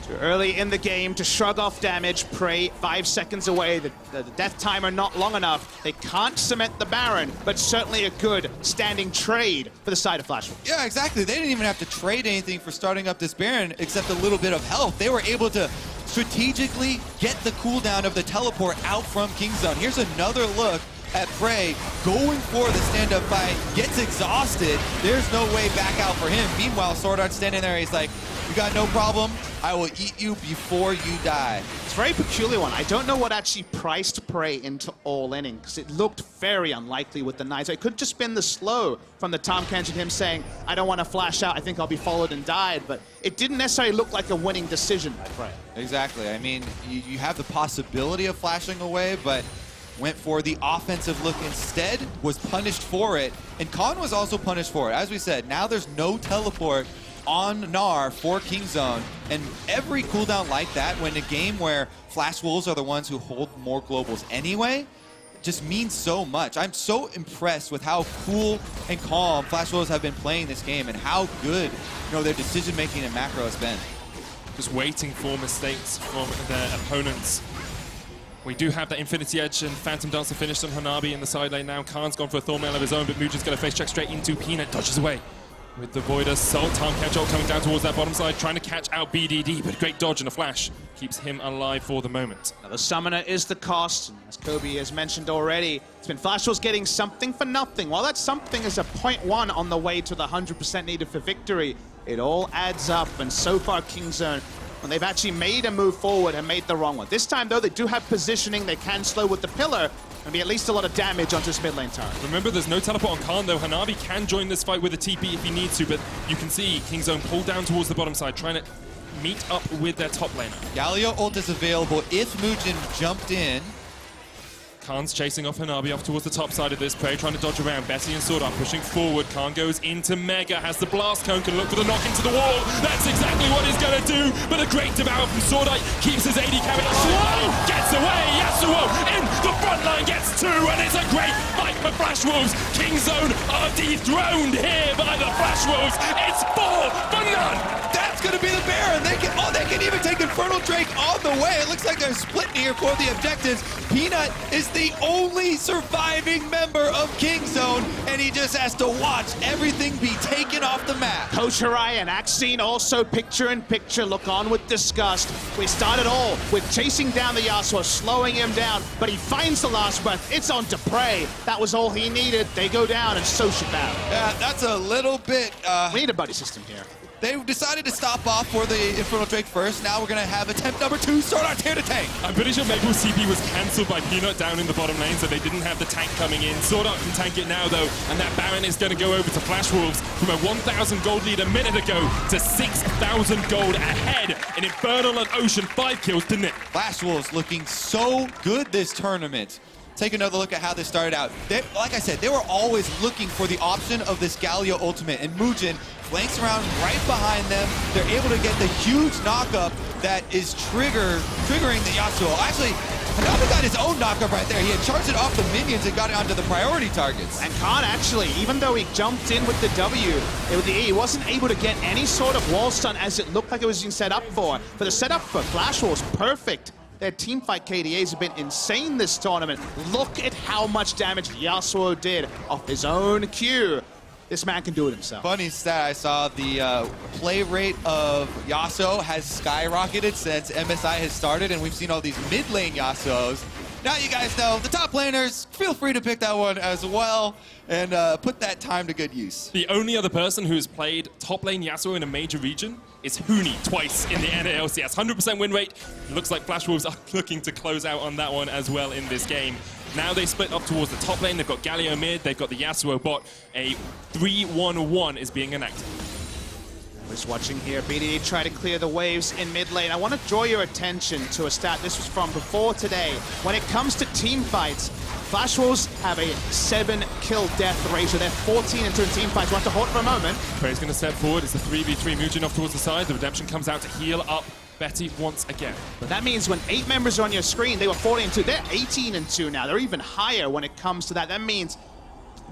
Too early in the game to shrug off damage. Prey 5 seconds away. The death timer not long enough. They can't cement the Baron, but certainly a good standing trade for the side of Flash Wolves. Yeah, exactly. They didn't even have to trade anything for starting up this Baron except a little bit of health. They were able to strategically get the cooldown of the teleport out from Kingzone. Here's another look at Prey going for the stand-up fight, gets exhausted. There's no way back out for him. Meanwhile, Sword Art standing there, he's like, you got no problem, I will eat you before you die. It's a very peculiar one. I don't know what actually priced Prey into all-inning, because it looked very unlikely with the Knights. It could have just been the slow from the Tahm Kench and him saying, I don't want to flash out, I think I'll be followed and died, but it didn't necessarily look like a winning decision by Prey. Exactly. I mean, you have the possibility of flashing away, but went for the offensive look instead, was punished for it, and Khan was also punished for it. As we said, now there's no teleport on Gnar for Kingzone, and every cooldown like that, when a game where Flash Wolves are the ones who hold more globals anyway, just means so much. I'm so impressed with how cool and calm Flash Wolves have been playing this game and how good, their decision-making and macro has been. Just waiting for mistakes from their opponents. We do have that Infinity Edge and Phantom Dancer finished on Hanabi in the side lane now. Khan's gone for a Thornmail of his own, but Muujin's going to face check straight into Peanut. Dodges away with the Voidus. Salt, Tahm Kench ult coming down towards that bottom side, trying to catch out BDD, but a great dodge and a flash keeps him alive for the moment. Now, the Summoner is the cost, and as Kobe has mentioned already, it's been Flash Wolves getting something for nothing. While that something is a 0.1 on the way to the 100% needed for victory, it all adds up, and so far Kingzone, when they've actually made a move forward and made the wrong one. This time, though, they do have positioning. They can slow with the pillar and be at least a lot of damage onto this mid lane turret. Remember, there's no teleport on Khan, though. Hanabi can join this fight with a TP if he needs to, but you can see Kingzone pull down towards the bottom side, trying to meet up with their top laner. Galio ult is available if Muujin jumped in. Khan's chasing off Hanabi off towards the top side of this. Prey trying to dodge around. Betty and Sword Art pushing forward. Khan goes into Mega, has the blast cone, can look for the knock into the wall. That's exactly what he's going to do. But a great devour from Sword Art keeps his AD carry. Yasuo gets away. Yasuo in the front line gets 2, and it's a great fight for Flash Wolves. Kingzone are dethroned here by the Flash Wolves. It's 4 for none. That's going to be the Baron. They can even take Infernal Drake on the way. It looks like they're splitting here for the objectives. Peanut is the only surviving member of Kingzone, and he just has to watch everything be taken off the map. Coach Harai and Axine also picture-in-picture look on with disgust. We started all with chasing down the Yasuo, slowing him down, but he finds the last breath. It's on to Prey. That was all he needed. They go down, and so should Baron. Yeah, that's a little bit... We need a buddy system here. They decided to stop off for the Infernal Drake first. Now we're going to have attempt number 2, Sword Art here to tank. I'm pretty sure Maple's CP was cancelled by Peanut down in the bottom lane, so they didn't have the tank coming in. Sword Art can tank it now, though, and that Baron is going to go over to Flash Wolves from a 1,000 gold lead a minute ago to 6,000 gold ahead. In Infernal and Ocean, 5 kills to Nick. Flash Wolves looking so good this tournament. Take another look at how this started out. Like I said, they were always looking for the option of this Galio ultimate, and Mugen flanks around right behind them. They're able to get the huge knockup that is triggering the Yasuo. Actually, Hanabi got his own knockup right there. He had charged it off the minions and got it onto the priority targets. And Khan actually, even though he jumped in with the W, with the E, he wasn't able to get any sort of wall stun as it looked like it was being set up for. But the setup for Flash was perfect. Their teamfight KDAs have been insane this tournament. Look at how much damage Yasuo did off his own Q. This man can do it himself. Funny stat, I saw the play rate of Yasuo has skyrocketed since MSI has started, and we've seen all these mid lane Yasuos. Now you guys know, the top laners, feel free to pick that one as well and put that time to good use. The only other person who's played top lane Yasuo in a major region is Huni twice in the NALCS. 100% win rate. Looks like Flash Wolves are looking to close out on that one as well in this game. Now they split up towards the top lane. They've got Galio mid, they've got the Yasuo bot. A 3-1-1 is being enacted. Just watching here, BDD try to clear the waves in mid lane. I want to draw your attention to a stat. This was from before today. When it comes to team fights, Flash Wolves have a 7-kill death ratio. They're 14 into team fights. Want to hold for a moment. Prey's going to step forward. It's a 3v3. Mugen off towards the side. The Redemption comes out to heal up Betty once again. But that means when 8 members are on your screen, they were 14-2. They're 18-2 now. They're even higher when it comes to that. That means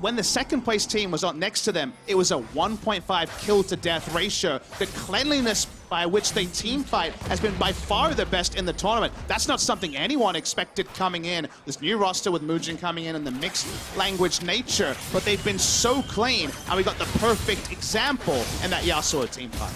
when the second place team was on next to them, it was a 1.5 kill to death ratio. The cleanliness by which they team fight has been by far the best in the tournament. That's not something anyone expected coming in. This new roster with Mugen coming in and the mixed language nature, but they've been so clean, and we got the perfect example in that Yasuo team fight.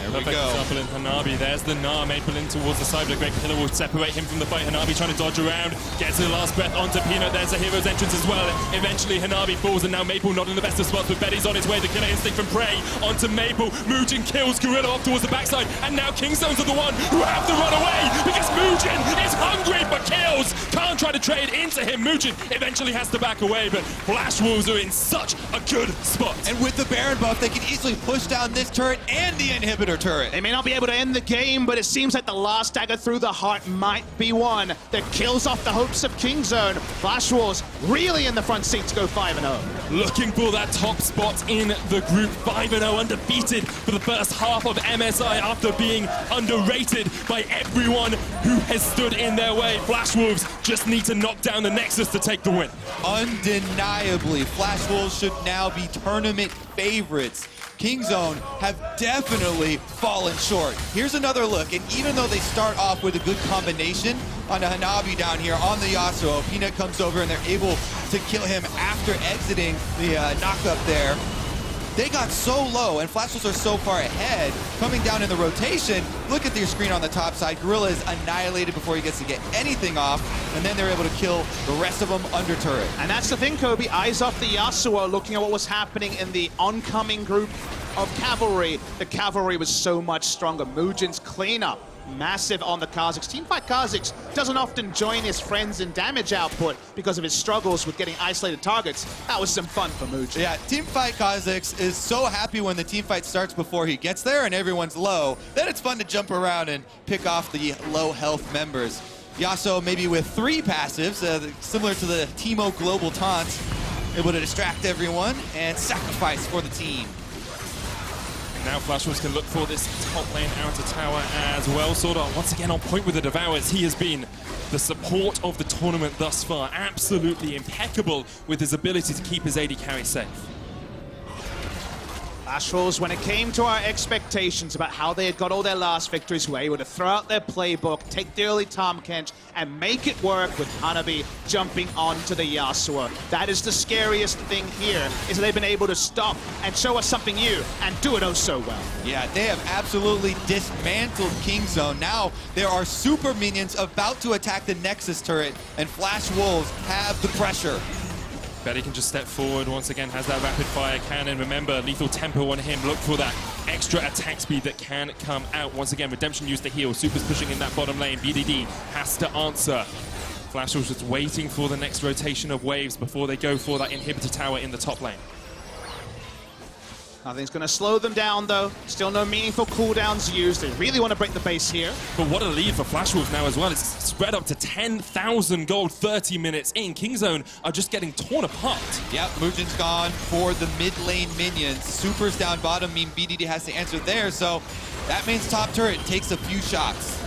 There we Perfect go. example in Hanabi. There's the Gnar. Maple in towards the side, but a great pillar will separate him from the fight. Hanabi trying to dodge around, gets the last breath onto Peanut. There's a hero's entrance as well. Eventually Hanabi falls, and now Maple not in the best of spots, but Betty's on his way. The killer instinct from Prey onto Maple. Mugen kills Gorilla off towards the backside, and now Kingstones are the one who have to run away because Mugen is hungry for kills. Can't try to trade into him. Mugen eventually has to back away, but Flash Wolves are in such a good spot. And with the Baron buff, they can easily push down this turret and the inhibitor turret. They may not be able to end the game, but it seems like the last dagger through the heart might be one that kills off the hopes of Kingzone. Flash Wolves really in the front seat to go 5-0. Looking for that top spot in the group. 5-0 undefeated for the first half of MSI after being underrated by everyone who has stood in their way. Flash Wolves just need to knock down the Nexus to take the win. Undeniably, Flash Wolves should now be tournament favorites. Kingzone have definitely fallen short. Here's another look, and even though they start off with a good combination on the Hanabi down here on the Yasuo, Peanut comes over and they're able to kill him after exiting the knockup there. They got so low, and Flash Wolves are so far ahead. Coming down in the rotation, look at your screen on the top side. Gorilla is annihilated before he gets to get anything off, and then they're able to kill the rest of them under turret. And that's the thing, Kobe. Eyes off the Yasuo, looking at what was happening in the oncoming group of Cavalry. The Cavalry was so much stronger. Mugen's cleanup, massive on the Kha'Zix. Teamfight Kha'Zix doesn't often join his friends in damage output because of his struggles with getting isolated targets. That was some fun for Mugen. Yeah, Teamfight Kha'Zix is so happy when the teamfight starts before he gets there and everyone's low. Then it's fun to jump around and pick off the low health members. Yasuo maybe with 3 passives, similar to the Teemo Global Taunt, able to distract everyone and sacrifice for the team. Now Flash Wolves can look for this top lane outer tower as well. Sword Art once again on point with the Devours. He has been the support of the tournament thus far. Absolutely impeccable with his ability to keep his AD carry safe. Flash Wolves, when it came to our expectations about how they had got all their last victories, were able to throw out their playbook, take the early Tahm Kench, and make it work with Hanabi jumping onto the Yasuo. That is the scariest thing here, is that they've been able to stop and show us something new and do it oh so well. Yeah, they have absolutely dismantled Kingzone. Now there are super minions about to attack the Nexus turret, and Flash Wolves have the pressure. Betty can just step forward once again, has that rapid fire cannon. Remember, lethal tempo on him. Look for that extra attack speed that can come out. Once again, Redemption used the heal. Super's pushing in that bottom lane. BDD has to answer. Flash was just waiting for the next rotation of waves before they go for that inhibitor tower in the top lane. Nothing's going to slow them down, though. Still no meaningful cooldowns used. They really want to break the base here. But what a lead for Flash Wolves now as well. It's spread up to 10,000 gold 30 minutes in. Kingzone are just getting torn apart. Yep, Mugen's gone for the mid lane minions. Super's down bottom mean BDD has to answer there, so that means top turret takes a few shots.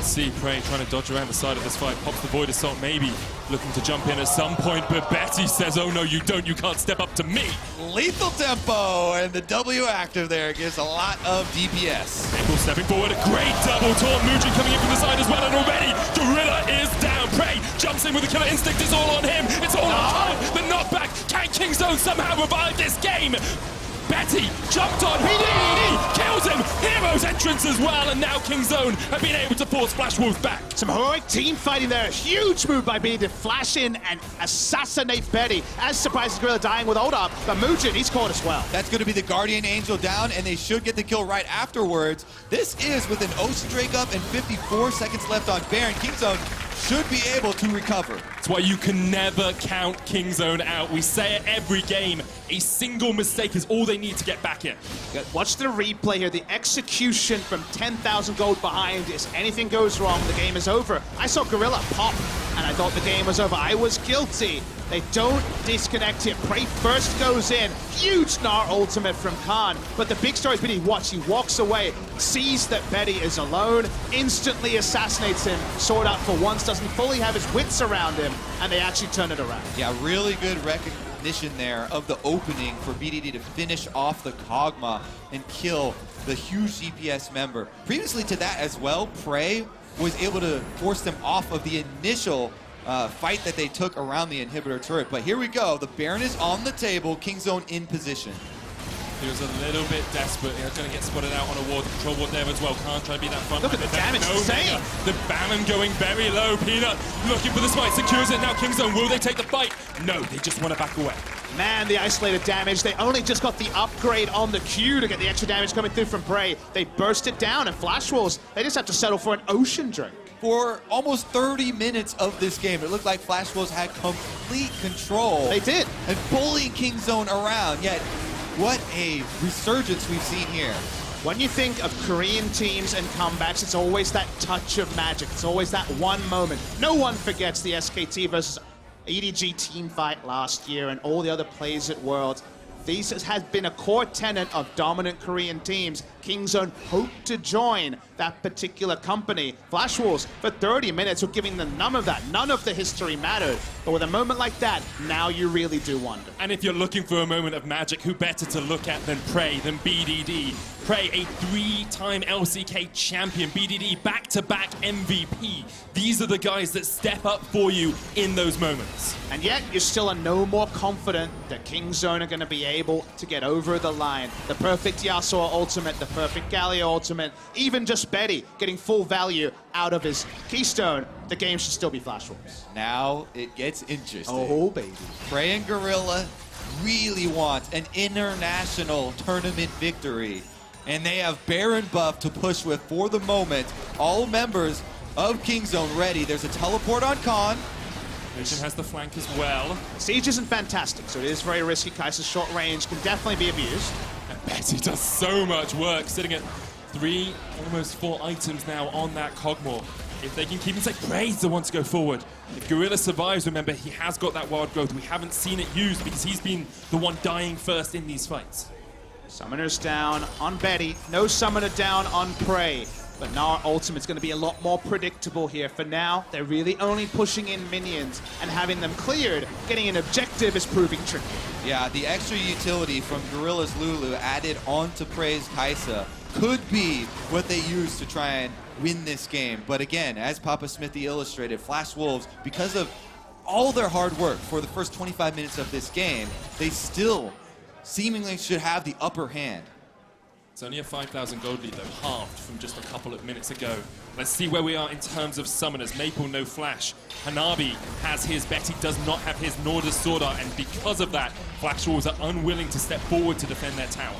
See Prey trying to dodge around the side of this fight. Pops the Void Assault, maybe looking to jump in at some point, but Betty says, oh no, you don't, you can't step up to me. Lethal tempo, and the W active there gives a lot of DPS. Ankle stepping forward, a great double taunt. Mugen coming in from the side as well, and already Gorilla is down. Prey jumps in with the killer instinct, it's all on him. It's all on Khan. The knockback, can Kingzone somehow revive this game? Betty jumped on BDD, kills him, Hero's entrance as well, and now Kingzone have been able to force Flash Wolves back. Some heroic team fighting there. A huge move by BDD to flash in and assassinate Betty. As surprised as Gorilla dying with ult up, but Mugen, he's caught as well. That's going to be the Guardian Angel down, and they should get the kill right afterwards. This is with an Ocean Drake up and 54 seconds left on Baron. Kingzone should be able to recover. That's why you can never count Kingzone out. We say it every game. A single mistake is all they need to get back in. Watch the replay here. The execution from 10,000 gold behind is anything goes wrong, the game is over. I saw Gorilla pop, and I thought the game was over. I was guilty. They don't disconnect him. Prey first goes in. Huge Gnar ultimate from Khan. But the big story is Betty watch. He walks away, sees that Betty is alone, instantly assassinates him. Sword Out for once, doesn't fully have his wits around him, and they actually turn it around. Yeah, really good recognition there of the opening for BDD to finish off the Kog'Maw and kill the huge DPS member. Previously to that as well, Prey was able to force them off of the initial fight that they took around the inhibitor turret. But here we go. The Baron is on the table. Kingzone in position. He was a little bit desperate. He's going to get spotted out on a ward, control ward there as well. Can't try to be that front. Look at the damage, insane. The Baron going very low. Peanut looking for the smite, secures it. Now Kingzone, will they take the fight? No, they just want to back away. Man, the isolated damage. They only just got the upgrade on the Q to get the extra damage coming through from Prey. They burst it down, and Flash Wolves, they just have to settle for an Ocean Drake. For almost 30 minutes of this game, it looked like Flash Wolves had complete control. They did. And bullying Kingzone around, yet what a resurgence we've seen here. When you think of Korean teams and comebacks, it's always that touch of magic. It's always that one moment. No one forgets the SKT versus EDG team fight last year and all the other plays at Worlds. This has been a core tenet of dominant Korean teams. Kingzone hoped to join that particular company. Flash Wolves, for 30 minutes, were giving them none of that. None of the history mattered. But with a moment like that, now you really do wonder. And if you're looking for a moment of magic, who better to look at than Prey, than BDD? Prey, a 3-time LCK champion. BDD, back-to-back MVP. These are the guys that step up for you in those moments. And yet, you still are no more confident that Kingzone are going to be able to get over the line. The perfect Yasuo ultimate, the perfect Galio ultimate, even just Betty getting full value out of his Keystone, the game should still be Flash Wolves. Now it gets interesting. Oh, baby. Prey and Gorilla really want an international tournament victory. And they have Baron buff to push with for the moment. All members of Kingzone ready. There's a teleport on Khan. Vision has the flank as well. Siege isn't fantastic, so it is very risky. Kai'Sa's short range can definitely be abused. And Betty does so much work, sitting at 3, almost 4 items now on that Kog'Maw. If they can keep him safe, Prey's the one to go forward. If Gorilla survives, remember, he has got that wild growth. We haven't seen it used because he's been the one dying first in these fights. Summoner's down on Betty. No summoner down on Prey. But Gnar Ultimate's going to be a lot more predictable here. For now, they're really only pushing in minions and having them cleared. Getting an objective is proving tricky. Yeah, the extra utility from Gorilla's Lulu added onto Prey's Kai'Sa could be what they use to try and win this game. But again, as Papa Smithy illustrated, Flash Wolves, because of all their hard work for the first 25 minutes of this game, they still seemingly should have the upper hand. It's only a 5,000 gold lead, though, halved from just a couple of minutes ago. Let's see where we are in terms of summoners. Maple, no flash. Hanabi has his, Betty does not have his, nor does Sword Art, and because of that, Flash Wolves are unwilling to step forward to defend their tower.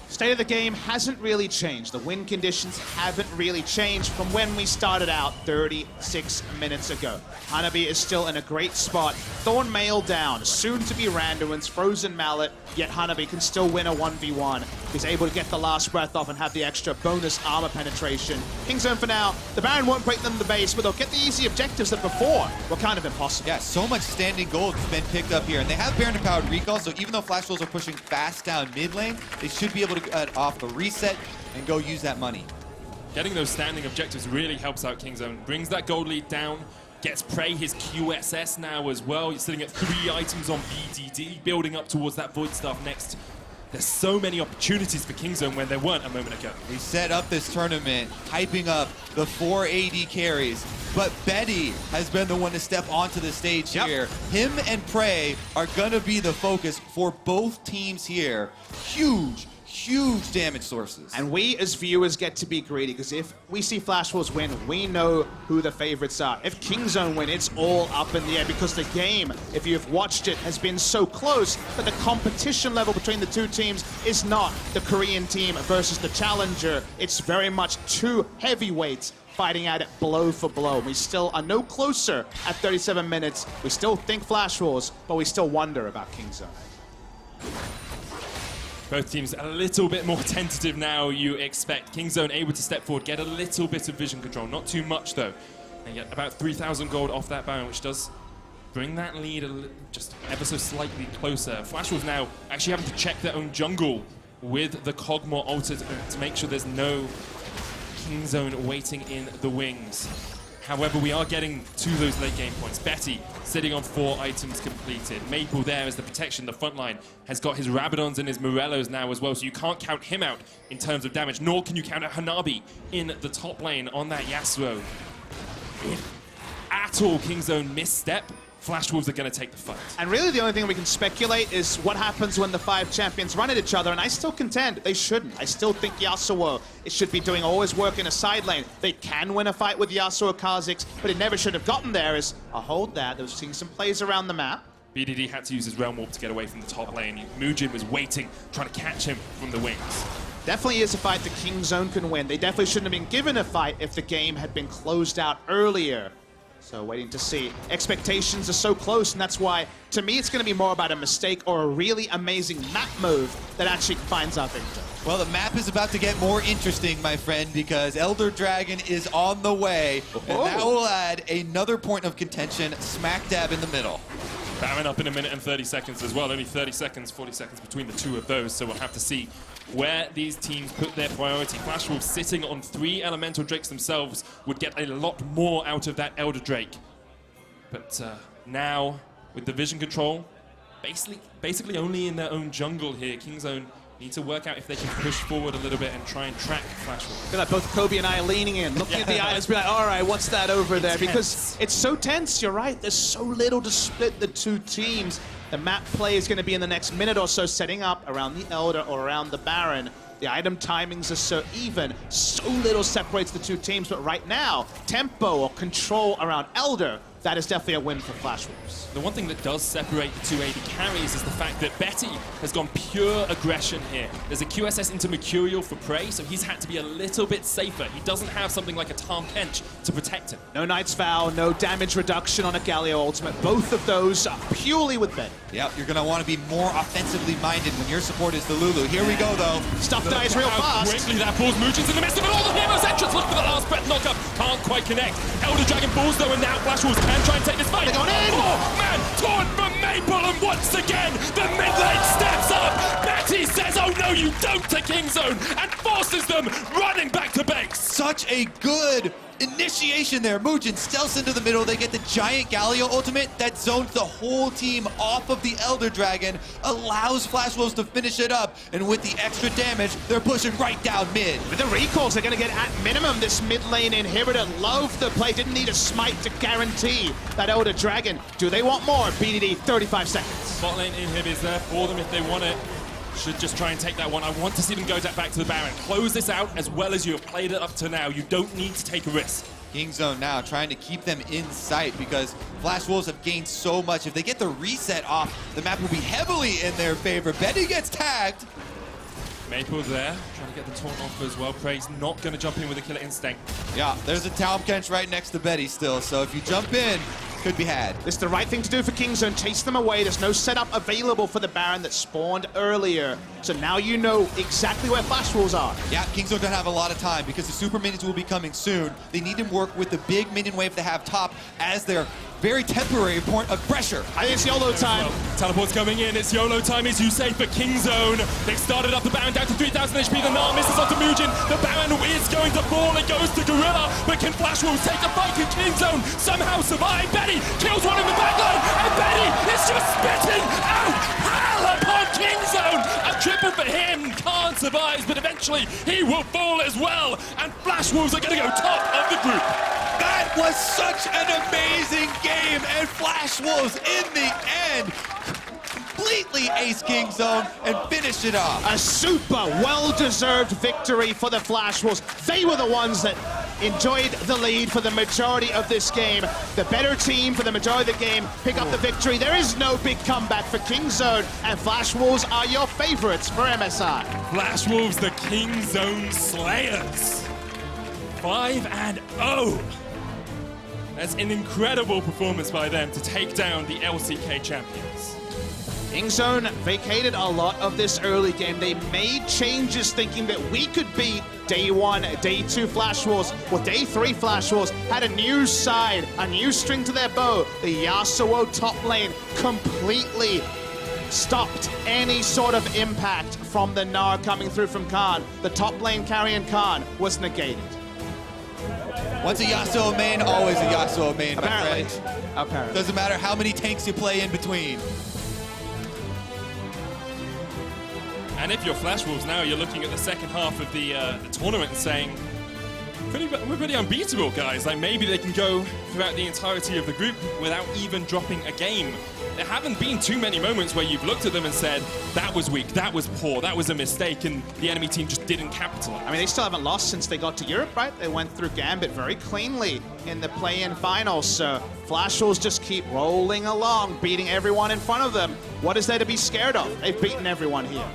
State of the game hasn't really changed. The win conditions haven't really changed from when we started out 36 minutes ago. Hanabi is still in a great spot. Thorn Mail down, soon to be Randuin's Frozen Mallet, yet Hanabi can still win a 1v1. He's able to get the last breath off and have the extra bonus armor penetration. Kingzone for now, the Baron won't break them the base, but they'll get the easy objectives that before were kind of impossible. Yeah, so much standing gold has been picked up here, and they have Baron-empowered recall, so even though Flash Wolves are pushing fast down mid lane, they should be able to get off the reset and go use that money. Getting those standing objectives really helps out Kingzone. Brings that gold lead down, gets Prey his QSS now as well. He's sitting at 3 items on BDD, building up towards that Void Staff next. There's so many opportunities for Kingzone when there weren't a moment ago. We set up this tournament, hyping up the 4 AD carries, but Betty has been the one to step onto the stage here. Him and Prey are gonna be the focus for both teams here. Huge damage sources. And we as viewers get to be greedy, because if we see Flash Wolves win, we know who the favorites are. If Kingzone win, it's all up in the air, because the game, if you've watched it, has been so close that the competition level between the two teams is not the Korean team versus the challenger. It's very much two heavyweights fighting at it blow for blow. We still are no closer at 37 minutes. We still think Flash Wolves, but we still wonder about Kingzone. Both teams a little bit more tentative now, you expect. Kingzone able to step forward, get a little bit of vision control. Not too much, though. And get about 3,000 gold off that Baron, which does bring that lead just ever so slightly closer. Flash Wolves now actually having to check their own jungle with the Kog'Maw altered to make sure there's no Kingzone waiting in the wings. However, we are getting to those late game points. Betty sitting on 4 items completed. Maple there as the protection. The front line has got his Rabadons and his Morellos now as well, so you can't count him out in terms of damage, nor can you count out Hanabi in the top lane on that Yasuo. If at all Kingzone misstep, Flash Wolves are going to take the fight. And really the only thing we can speculate is what happens when the 5 champions run at each other, and I still contend they shouldn't. I still think Yasuo should be doing all his work in a side lane. They can win a fight with Yasuo Kha'Zix, but it never should have gotten there. As I'll hold that. There was seeing some plays around the map. BDD had to use his Realm Warp to get away from the top lane. Mujin was waiting, trying to catch him from the wings. Definitely is a fight that Kingzone can win. They definitely shouldn't have been given a fight if the game had been closed out earlier. So waiting to see. Expectations are so close, and that's why, to me, it's going to be more about a mistake or a really amazing map move that actually finds our victor. Well, the map is about to get more interesting, my friend, because Elder Dragon is on the way, and that will add another point of contention smack dab in the middle. Baron up in 1 minute and 30 seconds as well. Only 30 seconds, 40 seconds between the two of those, so we'll have to see where these teams put their priority. Flash Wolves sitting on 3 Elemental Drakes themselves would get a lot more out of that Elder Drake. But now, with the vision control, basically only in their own jungle here, Kingzone need to work out if they can push forward a little bit and try and track Flash Wolves. I feel like both Kobe and I are leaning in, looking at the items, be like, all right, what's that over there? Because it's so tense, you're right. There's so little to split the two teams. The map play is going to be in the next minute or so, setting up around the Elder or around the Baron. The item timings are so even, so little separates the two teams, but right now, tempo or control around Elder, that is definitely a win for Flash Wolves. The one thing that does separate the two AD carries is the fact that Betty has gone pure aggression here. There's a QSS into Mercurial for Prey, so he's had to be a little bit safer. He doesn't have something like a Tahm Kench to protect him. No Knight's Vow, no damage reduction on a Galio ultimate. Both of those are purely with Betty. Yep, you're going to want to be more offensively minded when your support is the Lulu. Here we go, though. Stuff dies real fast. Quickly that pulls Mujin's in the midst of it. All the heroes entrance. Look for the last breath knockup. Can't quite connect. Elder Dragon falls though, and now Flash Wolves can try and take this fight. They're going in. Oh man, torn from Maple, and once again the mid lane steps up. Betty says, "Oh no, you don't!" to Kingzone and forces them running back to base. Such a good initiation there. Mujin stealths into the middle. They get the giant Galio ultimate that zones the whole team off of the Elder Dragon, allows Flash Wolves to finish it up, and with the extra damage, they're pushing right down mid. With the recalls, they're going to get at minimum this mid lane inhibitor. Love the play. Didn't need a smite to guarantee that Elder Dragon. Do they want more? BDD, 35 seconds. Bot lane inhib is there for them if they want it. should just try and take that one. I want to see them go back to the Baron. Close this out as well as you have played it up to now. You don't need to take a risk. Kingzone now trying to keep them in sight because Flash Wolves have gained so much. If they get the reset off, the map will be heavily in their favor. Betty gets tagged. Maple there, trying to get the taunt off as well. Prey's not going to jump in with a killer instinct. Yeah, there's a Tahm Kench right next to Betty still, so if you jump in, could be had. This is the right thing to do for Kingzone. Chase them away. There's no setup available for the Baron that spawned earlier. So now you know exactly where Flash Wolves are. Yeah, Kingzone don't have a lot of time because the super minions will be coming soon. They need to work with the big minion wave they have top as their very temporary point of pressure. I think it's YOLO time. Well, teleport's coming in. It's YOLO time, as you say, for Kingzone. They've started up the Baron down to 3,000 HP. The Gnar misses onto Mugen. The Baron is going to fall. It goes to Gorilla. But can Flash Wolves take the fight? Can Kingzone somehow survive? Betty kills one in the backline. And Betty is just spitting out hell upon Kingzone. A triple for him. Khan survives, but eventually he will fall as well. And Flash Wolves are going to go top of the group. That was such an amazing game, and Flash Wolves in the end completely ace Kingzone and finished it off. A super well-deserved victory for the Flash Wolves. They were the ones that enjoyed the lead for the majority of this game. The better team for the majority of the game pick up the victory. There is no big comeback for Kingzone, and Flash Wolves are your favorites for MSI. Flash Wolves, the Kingzone Slayers. 5-0. That's an incredible performance by them to take down the LCK champions. Kingzone vacated a lot of this early game. They made changes thinking that we could beat Day 1, Day 2 Flash Wolves. Well, Day 3 Flash Wolves had a new side, a new string to their bow. The Yasuo top lane completely stopped any sort of impact from the Gnar coming through from Khan. The top lane carrying Khan was negated. Once a Yasuo main, always a Yasuo main, Apparently. my friend. Apparently. Doesn't matter how many tanks you play in between. And if you're Flash Wolves now, you're looking at the second half of the tournament and saying, we're pretty unbeatable, guys. Like, maybe they can go throughout the entirety of the group without even dropping a game. There haven't been too many moments where you've looked at them and said, that was weak, that was poor, that was a mistake, and the enemy team just didn't capitalize. I mean, they still haven't lost since they got to Europe, right? They went through Gambit very cleanly in the play-in finals, so Flash Wolves just keep rolling along, beating everyone in front of them. What is there to be scared of? They've beaten everyone here.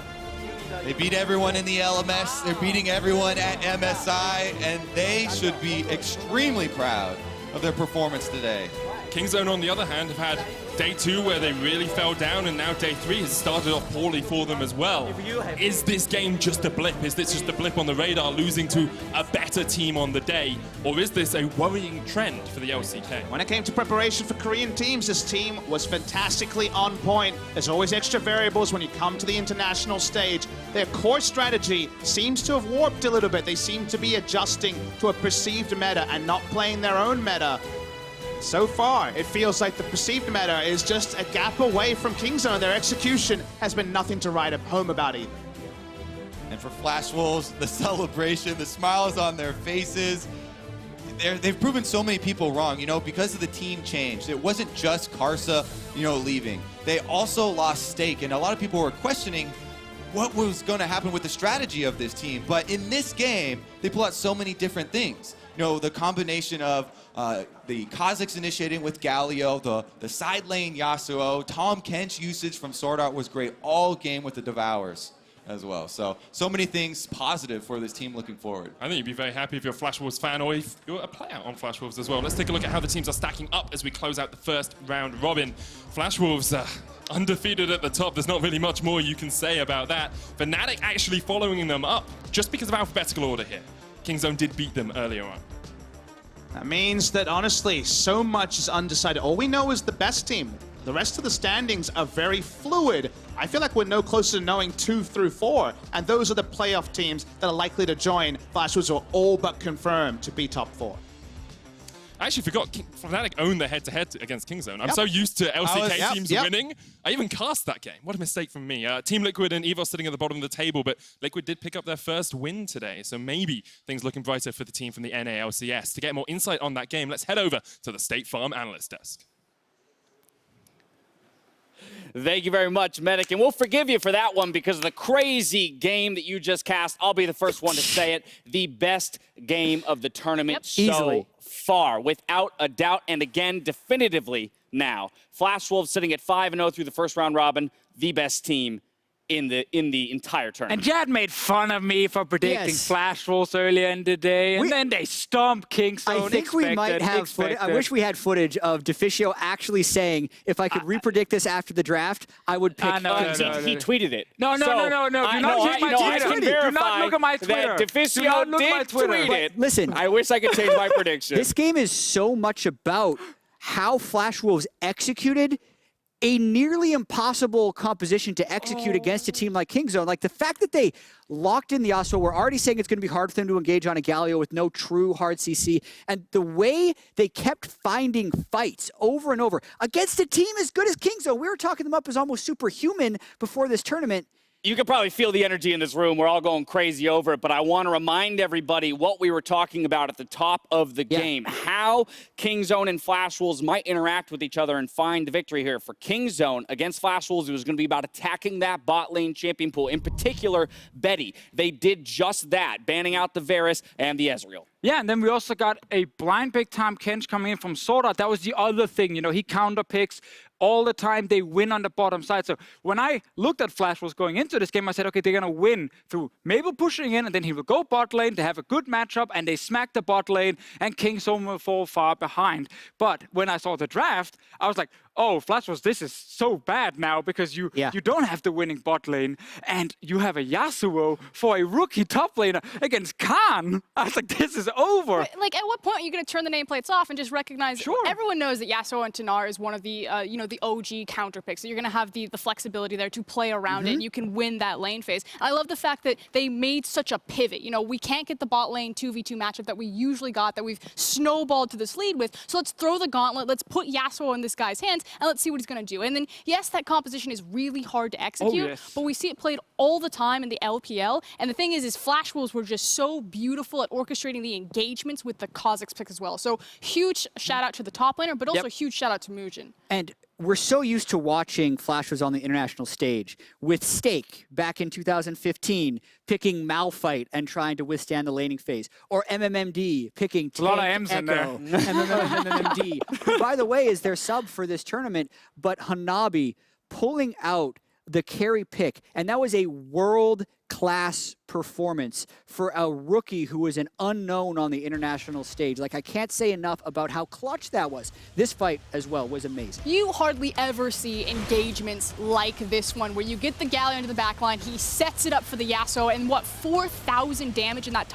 They beat everyone in the LMS, they're beating everyone at MSI, and they should be extremely proud of their performance today. Kingzone, on the other hand, have had Day 2 where they really fell down, and now Day 3 has started off poorly for them as well. Is this game just a blip? Is this just a blip on the radar, losing to a better team on the day? Or is this a worrying trend for the LCK? When it came to preparation for Korean teams, this team was fantastically on point. There's always extra variables when you come to the international stage. Their core strategy seems to have warped a little bit. They seem to be adjusting to a perceived meta and not playing their own meta. So far, it feels like the perceived meta is just a gap away from Kingzone. Their execution has been nothing to write home about either. And for Flash Wolves, the celebration, the smiles on their faces, they've proven so many people wrong, you know, because of the team change. It wasn't just Karsa, you know, leaving. They also lost Stake, and a lot of people were questioning what was going to happen with the strategy of this team. But in this game, they pull out so many different things. You know, the combination of the Kazakhs initiating with Galio, the side lane Yasuo, Tahm Kench usage from Sword Art was great all game with the Devours as well. So many things positive for this team looking forward. I think you'd be very happy if you're a Flash Wolves fan or if you're a player on Flash Wolves as well. Let's take a look at how the teams are stacking up as we close out the first round robin. Flash Wolves undefeated at the top. There's not really much more you can say about that. Fnatic actually following them up just because of alphabetical order here. Kingzone did beat them earlier on. That means that, honestly, so much is undecided. All we know is the best team. The rest of the standings are very fluid. I feel like we're no closer to knowing 2 through 4, and those are the playoff teams that are likely to join. Flash Wolves are all but confirmed to be top 4. I actually forgot Fnatic owned their head-to-head against Kingzone. I'm so used to LCK teams winning. I even cast that game. What a mistake from me. Team Liquid and EVOS sitting at the bottom of the table, but Liquid did pick up their first win today, so maybe things looking brighter for the team from the NALCS. To get more insight on that game, let's head over to the State Farm Analyst Desk. Thank you very much, Medic. And we'll forgive you for that one because of the crazy game that you just cast. I'll be the first one to say it. The best game of the tournament so Easily. far, without a doubt. And again, definitively now. Flash Wolves sitting at 5-0 through the first round robin. The best team in the entire tournament. And Jad made fun of me for predicting Yes. Flash Wolves earlier in the day, and then they stomped Kingzone. I think we might have footage. I wish we had footage of Deficio actually saying, if I could repredict this after the draft, I would pick. no, He tweeted it. No. Do not I check my I Twitter. can Do verify not look at my Twitter. that Do Deficio not look at my did Twitter. tweet it. Listen. I wish I could change my prediction. This game is so much about how Flash Wolves executed a nearly impossible composition to execute against a team like Kingzone. Like the fact that they locked in the Yasuo, we're already saying it's going to be hard for them to engage on a Galio with no true hard CC. And the way they kept finding fights over and over against a team as good as Kingzone. We were talking them up as almost superhuman before this tournament. You can probably feel the energy in this room. We're all going crazy over it, but I want to remind everybody what we were talking about at the top of the game, how Kingzone and Flash Wolves might interact with each other and find the victory here. For Kingzone against Flash Wolves, it was going to be about attacking that bot lane champion pool, in particular, Betty. They did just that, banning out the Varus and the Ezreal. Yeah, and then we also got a blind pick Tahm Kench coming in from Sword Art. That was the other thing. You know, he counter picks all the time. They win on the bottom side. So when I looked at Flash was going into this game, I said, okay, they're going to win through Mabel pushing in, and then he will go bot lane to have a good matchup, and they smack the bot lane, and Kingzone will fall far behind. But when I saw the draft, I was like, oh, Flash Wolves, this is so bad now because you don't have the winning bot lane, and you have a Yasuo for a rookie top laner against Khan. I was like, this is over. Like, at what point are you going to turn the nameplates off and just recognize? Everyone knows that Yasuo and Tanar is one of the, the OG counter picks. So you're going to have the flexibility there to play around it, and you can win that lane phase. And I love the fact that they made such a pivot. You know, we can't get the bot lane 2v2 matchup that we usually got, that we've snowballed to this lead with. So let's throw the gauntlet. Let's put Yasuo in this guy's hands, and let's see what he's going to do. And then, yes, that composition is really hard to execute, but we see it played all the time in the LPL. And the thing is Flash Wolves were just so beautiful at orchestrating the engagements with the Kha'Zix pick as well. So huge shout out to the top laner, but also huge shout out to Mugen. And we're so used to watching Flash was on the international stage with Stake back in 2015 picking Malphite and trying to withstand the laning phase, or MMMD picking Tank, a lot of M's in there. MMMD, who, by the way, is their sub for this tournament, but Hanabi pulling out the carry pick, and that was a world-class performance for a rookie who was an unknown on the international stage. Like, I can't say enough about how clutch that was. This fight as well was amazing. You hardly ever see engagements like this one, where you get the Galio into the backline, he sets it up for the Yasuo, and what, 4,000 damage in that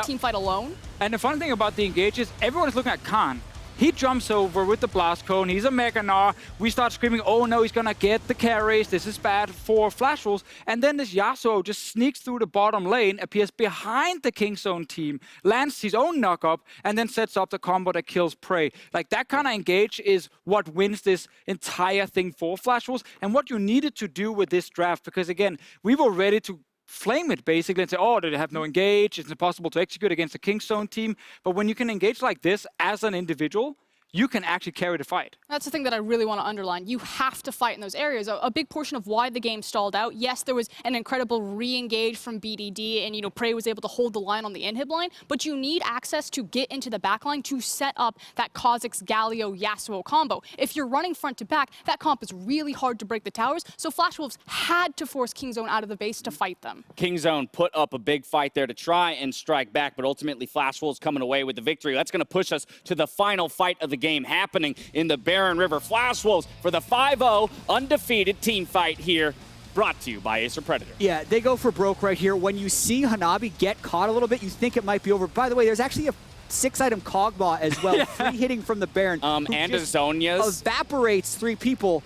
team fight alone? And the fun thing about the engage is everyone is looking at Khan. He jumps over with the Blast Cone. He's a Mega Gnar. We start screaming, oh no, he's going to get the carries. This is bad for Flash Wolves. And then this Yasuo just sneaks through the bottom lane, appears behind the Kingzone team, lands his own knock-up, and then sets up the combo that kills Prey. Like, that kind of engage is what wins this entire thing for Flash Wolves, and what you needed to do with this draft. Because, again, we were ready to flame it basically and say, oh, they have no engage, it's impossible to execute against a Kingzone team. But when you can engage like this as an individual, you can actually carry the fight. That's the thing that I really want to underline. You have to fight in those areas. A big portion of why the game stalled out, yes, there was an incredible re-engage from BDD, and, Prey was able to hold the line on the inhib line, but you need access to get into the backline to set up that Kha'Zix, Galio, Yasuo combo. If you're running front to back, that comp is really hard to break the towers, so Flash Wolves had to force Kingzone out of the base to fight them. Kingzone put up a big fight there to try and strike back, but ultimately Flash Wolves coming away with the victory. That's going to push us to the final fight of the game happening in the Barren River. Flash Wolves for the 5-0 undefeated team fight here, brought to you by Acer Predator. Yeah, they go for broke right here. When you see Hanabi get caught a little bit, you think it might be over. By the way, there's actually a 6-item Kog'Maw as well, free hitting from the Baron. And a Zhonya's. Evaporates 3 people.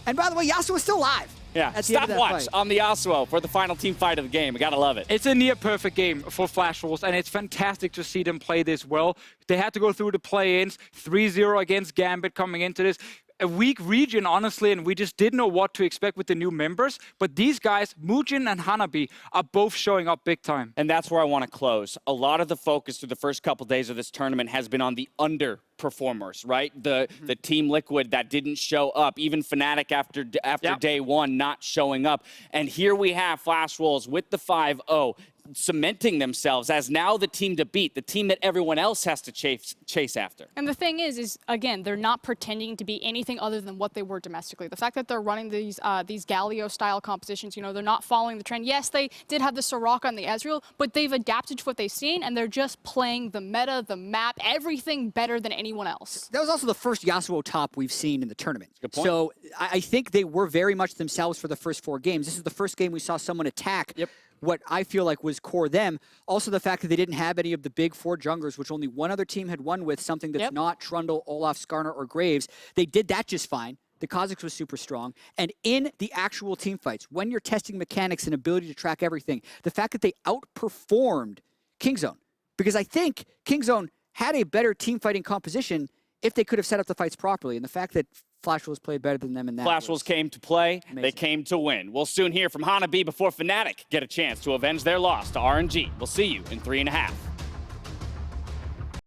And by the way, Yasuo is still alive. Yeah, stopwatch on the Yasuo for the final team fight of the game. I gotta love it. It's a near-perfect game for Flash Wolves, and it's fantastic to see them play this well. They had to go through the play-ins, 3-0 against Gambit coming into this. a weak region, honestly, and we just didn't know what to expect with the new members. But these guys, Mujin and Hanabi, are both showing up big time. And that's where I want to close. A lot of the focus through the first couple days of this tournament has been on the underperformers, right? The Team Liquid that didn't show up, even Fnatic after day one not showing up. And here we have Flash Wolves with the 5-0, cementing themselves as now the team to beat, the team that everyone else has to chase after. And the thing is again, they're not pretending to be anything other than what they were domestically. The fact that they're running these Galio-style compositions, you know, they're not following the trend. Yes, they did have the Soraka and the Ezreal, but they've adapted to what they've seen, and they're just playing the meta, the map, everything better than anyone else. That was also the first Yasuo top we've seen in the tournament. Good point. So I think they were very much themselves for the first 4 games. This is the first game we saw someone attack what I feel like was core them. Also the fact that they didn't have any of the big 4 junglers, which only one other team had won with, something that's not Trundle, Olaf, Skarner, or Graves. They did that just fine. The Kha'Zix was super strong. And in the actual team fights, when you're testing mechanics and ability to track everything, the fact that they outperformed Kingzone, because I think Kingzone had a better team fighting composition if they could have set up the fights properly. And the fact that Flash Wolves played better than them in that. Flash Wolves came to play, amazing. They came to win. We'll soon hear from Hanabi before Fnatic get a chance to avenge their loss to RNG. We'll see you in 3.5.